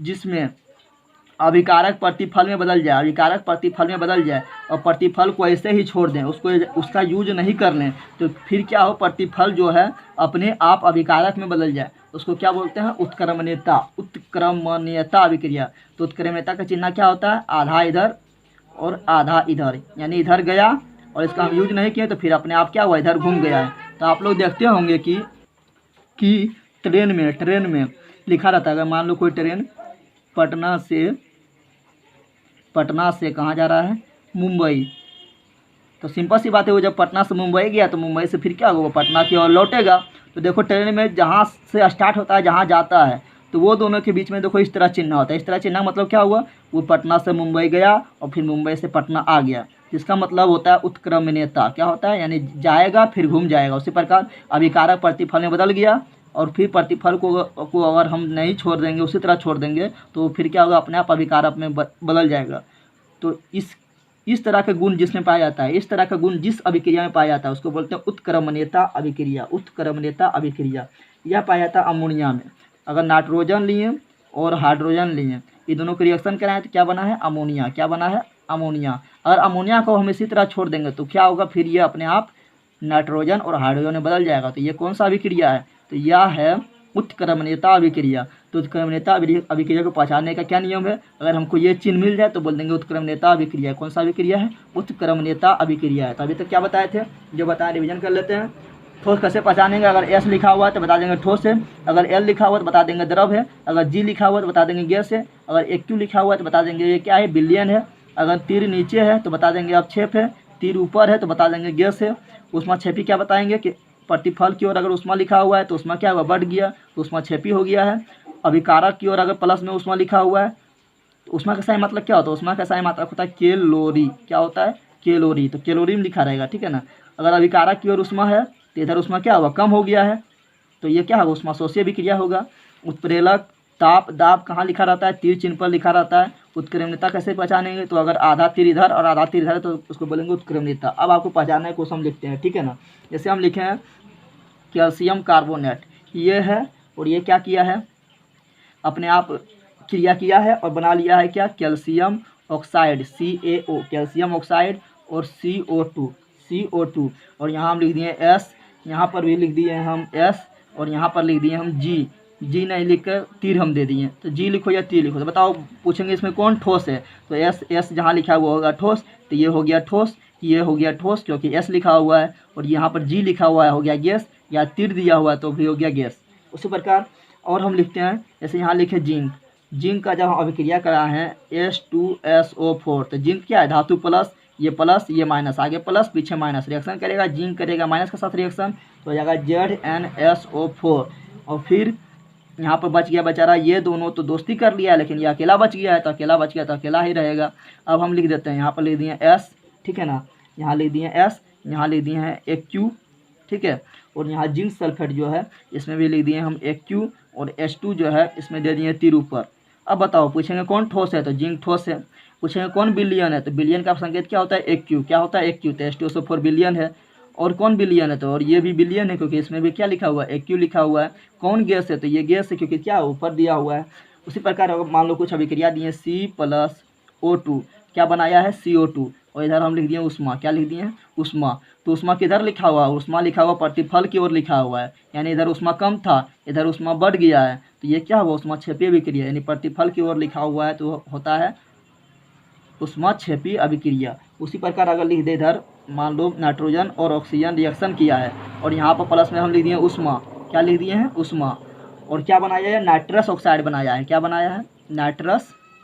जिसमें अभिकारक प्रतिफल में बदल जाए, और प्रतिफल को ऐसे ही छोड़ दें, उसका यूज नहीं कर लें, तो फिर क्या हो? प्रतिफल जो है अपने आप अभिकारक में बदल जाए, उसको क्या बोलते हैं? उत्क्रमणीयता अभिक्रिया। तो उत्क्रमणीयता का चिन्ह क्या होता है? आधा इधर और आधा इधर, यानी इधर गया और इसका हम यूज नहीं किए तो फिर अपने आप क्या हुआ? इधर घूम गया है। तो आप लोग देखते होंगे कि ट्रेन में लिखा रहता है, अगर मान लो कोई ट्रेन पटना से कहाँ जा रहा है? मुंबई। तो सिंपल सी बात है, वो जब पटना से मुंबई गया तो मुंबई से फिर क्या होगा? वो पटना की ओर लौटेगा। तो देखो ट्रेन में जहाँ से स्टार्ट होता है जहाँ जाता है, तो वो दोनों के बीच में देखो इस तरह चिन्ह होता है। इस तरह चिन्ह मतलब क्या हुआ? वो पटना से मुंबई गया और फिर मुंबई से पटना आ गया। इसका मतलब होता है उत्क्रमणीयता। क्या होता है? यानी जाएगा फिर घूम जाएगा। उसी प्रकार अभिकारक प्रतिफल में बदल गया और फिर प्रतिफल को अगर हम नहीं छोड़ देंगे, उसी तरह छोड़ देंगे, तो फिर क्या होगा? अपने आप अभिकारक में बदल जाएगा। तो इस तरह के गुण जिसमें पाया जाता है, इस तरह का गुण जिस अभिक्रिया में पाया जाता है उसको बोलते हैं उत्क्रमणीयता अभिक्रिया। यह पाया जाता है अमोनिया में। अगर नाइट्रोजन लिए और हाइड्रोजन लिए, ये दोनों के रिएक्शन कराएं तो क्या बना है? अमोनिया। क्या बना है? अमोनिया। अगर अमोनिया को हम इसी तरह छोड़ देंगे तो क्या होगा? फिर ये अपने आप नाइट्रोजन और हाइड्रोजन में बदल जाएगा। तो ये कौन सा अभिक्रिया है? तो यह है उत्क्रमणीयता अभिक्रिया। तो उत्क्रमणीयता अभिक्रिया को पहचानने का क्या नियम है? अगर हमको ये चिन्ह मिल जाए तो बोल देंगे उत्क्रमणीयता अभिक्रिया। कौन सा अभिक्रिया है? उत्क्रमणीयता अभिक्रिया है। तो अभी तक क्या बताए थे? जो बताए रिवीजन कर लेते हैं। ठोस कैसे पहचानेंगे? अगर एस लिखा हुआ है तो बता देंगे ठोस है, अगर एल लिखा हुआ है तो बता देंगे द्रव है, अगर जी लिखा हुआ है तो बता देंगे गैस है, अगर एक्यू लिखा हुआ है तो बता देंगे ये क्या है? विलयन है, अगर तीर नीचे है तो बता देंगे अवक्षेप है, तीर ऊपर है तो बता देंगे गैस है। ऊष्माक्षेपी क्या बताएंगे कि प्रतिफल की ओर अगर ऊष्मा लिखा हुआ है तो ऊष्मा क्या हुआ, बढ़ गया तो ऊष्माक्षेपी हो गया है। अभिकारक की ओर अगर प्लस में ऊष्मा लिखा हुआ है तो ऊष्मा का सही मतलब क्या होता है, ऊष्मा का सही मात्रक होता है कैलोरी। क्या होता है, कैलोरी, तो कैलोरी में लिखा रहेगा, ठीक है ना। अगर अभिकारक की ओर ऊष्मा है तो इधर ऊष्मा क्या हुआ, कम हो गया है, तो ये क्या होगा, ऊष्मा शोषी अभिक्रिया होगा। उत्प्रेरक ताप दाब कहाँ लिखा रहता है, तीर चिन्ह पर लिखा रहता है। उत्क्रमणीयता कैसे पहचानेंगे, तो अगर आधा तीर इधर और आधा तीर इधर है तो उसको बोलेंगे उत्क्रमणीयता। अब आपको पहचानना है, क्वेश्चन लिखते हैं, ठीक है ना। जैसे हम लिखे हैं कैल्शियम कार्बोनेट, ये है और ये क्या किया है, अपने आप क्रिया किया है और बना लिया है क्या, calcium oxide CaO, calcium oxide और CO2 और यहाँ हम लिख दिए S, यहाँ पर भी लिख दिए हम S और यहाँ पर लिख दिए हम G नहीं लिख कर तीर हम दे दिए, तो G लिखो या तीर लिखो। तो बताओ, पूछेंगे इसमें कौन ठोस है, तो S जहाँ लिखा हुआ होगा ठोस, तो ये हो गया ठोस, ये हो गया ठोस क्योंकि S लिखा हुआ है, और यहाँ पर G लिखा हुआ है हो गया गैस, या तीर दिया हुआ है तो भी हो गया गैस। उसी प्रकार और हम लिखते हैं, जैसे यहाँ लिखे जिंक का जब हम अभिक्रिया करा है H2SO4, तो जिंक क्या है, धातु प्लस ये माइनस, आगे प्लस पीछे माइनस, रिएक्शन करेगा, जिंक करेगा माइनस के साथ रिएक्शन, तो हो जाएगा ZnSO4। और फिर यहाँ पर बच गया बेचारा, ये दोनों तो दोस्ती कर लिया है लेकिन ये अकेला बच गया है, तो अकेला बच गया तो अकेला ही रहेगा। अब हम लिख देते हैं, यहाँ पर लिख दिए S, ठीक है ना, यहाँ लिख दिए S, यहाँ लिख दिए हैं AQ, ठीक है, और यहाँ जिंक सल्फेट जो है इसमें भी लिख दिए हम AQ, और H2 जो है इसमें दे दिए तीर ऊपर। अब बताओ, पूछेंगे कौन ठोस है, तो जिंक ठोस है। पूछेंगे कौन बिलियन है, तो बिलियन का संकेत क्या होता है, AQ, क्या होता है AQ, तो H2SO4 बिलियन है। और कौन बिलियन है, तो और ये भी बिलियन है क्योंकि इसमें भी क्या लिखा हुआ है, AQ लिखा हुआ है। कौन गैस है, तो ये गैस है क्योंकि क्या ऊपर दिया हुआ है। उसी प्रकार अगर मान लो कुछ अभिक्रिया दिए C+O2, क्या बनाया है CO2, और इधर हम लिख दिए उष्मा, क्या लिख दिए हैं उष्मा, तो उष्मा किधर लिखा हुआ है, उष्मा लिखा हुआ प्रतिफल की ओर लिखा हुआ है, यानी इधर उष्मा कम था इधर उष्मा बढ़ गया है, तो ये क्या हुआ, उष्माक्षेपी अभिक्रिया, यानी प्रतिफल की ओर लिखा हुआ है तो होता है उष्माक्षेपी अभिक्रिया। उसी प्रकार अगर लिख दे इधर, मान लो नाइट्रोजन और ऑक्सीजन रिएक्शन किया है और यहाँ पर प्लस में हम लिख दिए उष्मा, क्या लिख दिए हैं उष्मा, और क्या बनाया है, नाइट्रस ऑक्साइड बनाया है, क्या बनाया है,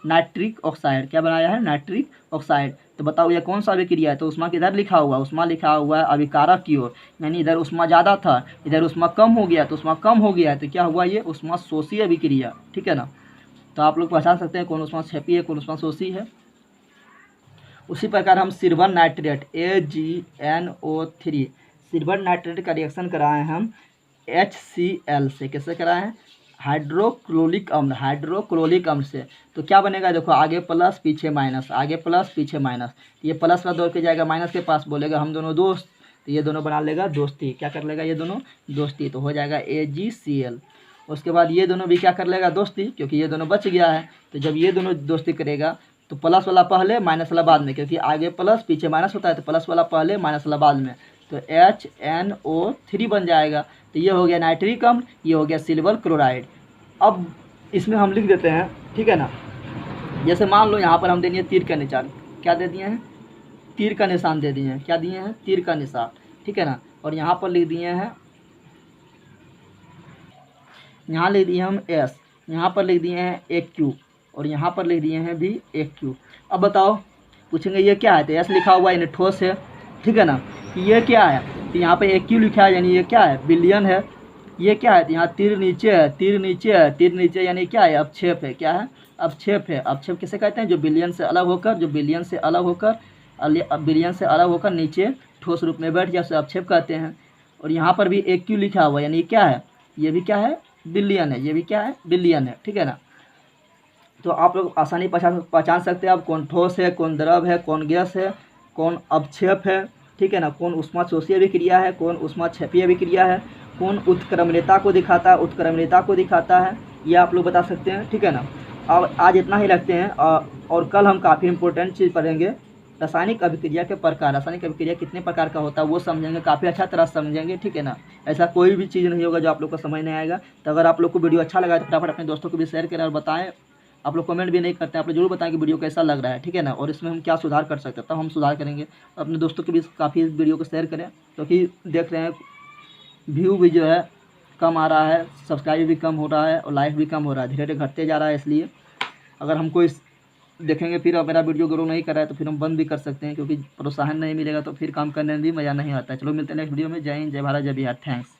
नाइट्रिक ऑक्साइड, क्या बनाया है, नाइट्रिक ऑक्साइड। तो बताओ ये कौन सा अभिक्रिया है, तो उष्मा किधर लिखा हुआ है, उष्मा लिखा हुआ है अभिकारक की ओर, यानी इधर उष्मा ज़्यादा था इधर उष्मा कम हो गया, तो उष्मा कम हो गया है तो क्या हुआ, ये उष्मा शोषी अभिक्रिया, ठीक है ना। तो आप लोग पहचान सकते हैं कौन उष्माक्षेपी है कौन उष्मा शोषी है। उसी प्रकार हम silver nitrate AgNO3, silver nitrate का रिएक्शन कराए हम HCl से, कैसे कराए हैं, हाइड्रोक्लोरिक अम्ल से। तो क्या बनेगा, देखो आगे प्लस पीछे माइनस, आगे प्लस पीछे माइनस, ये प्लस का दौड़ के जाएगा माइनस के पास, बोलेगा हम दोनों दोस्त, तो ये दोनों बना लेगा दोस्ती, क्या कर लेगा ये दोनों दोस्ती, तो हो जाएगा AgCl। उसके बाद ये दोनों भी क्या कर लेगा दोस्ती, क्योंकि ये दोनों बच गया है, तो जब ये दोनों दोस्ती करेगा तो प्लस वाला पहले माइनस वाला बाद में, क्योंकि आगे प्लस पीछे माइनस होता है, तो प्लस वाला पहले माइनस वाला बाद में, तो HNO3 बन जाएगा। तो ये हो गया नाइट्रिक अम्ल, ये हो गया सिल्वर क्लोराइड। अब इसमें हम लिख देते हैं, ठीक है ना, जैसे मान लो यहाँ पर हम दे दिए तीर का निशान, क्या दे दिए हैं, तीर का निशान दे दिए हैं, क्या दिए हैं, तीर का निशान, ठीक है ना, और यहाँ पर लिख दिए हैं, यहाँ लिख दिए हम S, यहाँ पर लिख दिए हैं AQ, और यहाँ पर लिख दिए हैं भी AQ। अब बताओ, पूछेंगे ये क्या है, तो S लिखा हुआ है यानी ठोस है, ठीक है ना, ये क्या है, तो यहाँ पे AQ लिखा है यानी ये क्या है, बिलियन है। ये क्या है, तो यहाँ तीर नीचे है, तीर नीचे यानी क्या है, अपक्षेप है, क्या है, अपक्षेप है। अपक्षेप किसे कहते हैं, जो बिलियन से अलग होकर नीचे ठोस रूप में बैठ जाए उसे अपक्षेप कहते हैं। और यहाँ पर भी AQ लिखा हुआ यानी क्या है, ये भी क्या है, बिलियन है, ये भी क्या है, बिलियन है, ठीक है ना। तो आप लोग आसानी पहचान सकते हैं आप कौन ठोस है, कौन द्रव है, कौन गैस है, कौन अपक्षेप है, ठीक है ना, कौन उष्माशोषी अभिक्रिया है, कौन उष्माक्षेपी अभिक्रिया है, कौन उत्क्रमणीयता को दिखाता है, ये आप लोग बता सकते हैं, ठीक है ना। अब आज इतना ही रखते हैं, और कल हम काफ़ी इंपॉर्टेंट चीज़ पढ़ेंगे, रासायनिक अभिक्रिया के प्रकार, रासायनिक अभिक्रिया कितने प्रकार का होता है वो समझेंगे, काफ़ी अच्छा तरह समझेंगे, ठीक है ना। ऐसा कोई भी चीज़ नहीं होगा जो आप लोग को समझ नहीं आएगा। तो अगर आप लोग को वीडियो अच्छा लगा तो फटाफट अपने दोस्तों को भी शेयर करें और बताएं। आप लोग कमेंट भी नहीं करते हैं, आप लोग जरूर बताएं कि वीडियो कैसा लग रहा है, ठीक है ना, और इसमें हम क्या सुधार कर सकते हैं, तब हम सुधार करेंगे। अपने दोस्तों के भी काफ़ी वीडियो को शेयर करें, क्योंकि देख रहे हैं व्यू भी जो है कम आ रहा है, सब्सक्राइब भी कम हो रहा है और लाइक भी कम हो रहा है, धीरे धीरे घटते जा रहा है। इसलिए अगर हमको इस देखेंगे। फिर अब मेरा वीडियो ग्रो नहीं कर रहा है तो फिर हम बंद भी कर सकते हैं, क्योंकि प्रोत्साहन नहीं मिलेगा तो फिर काम करने में भी मज़ा नहीं आता है। चलो मिलते हैं नेक्स्ट वीडियो में। जय हिंद, जय भारत, जय बिहार। थैंक्स।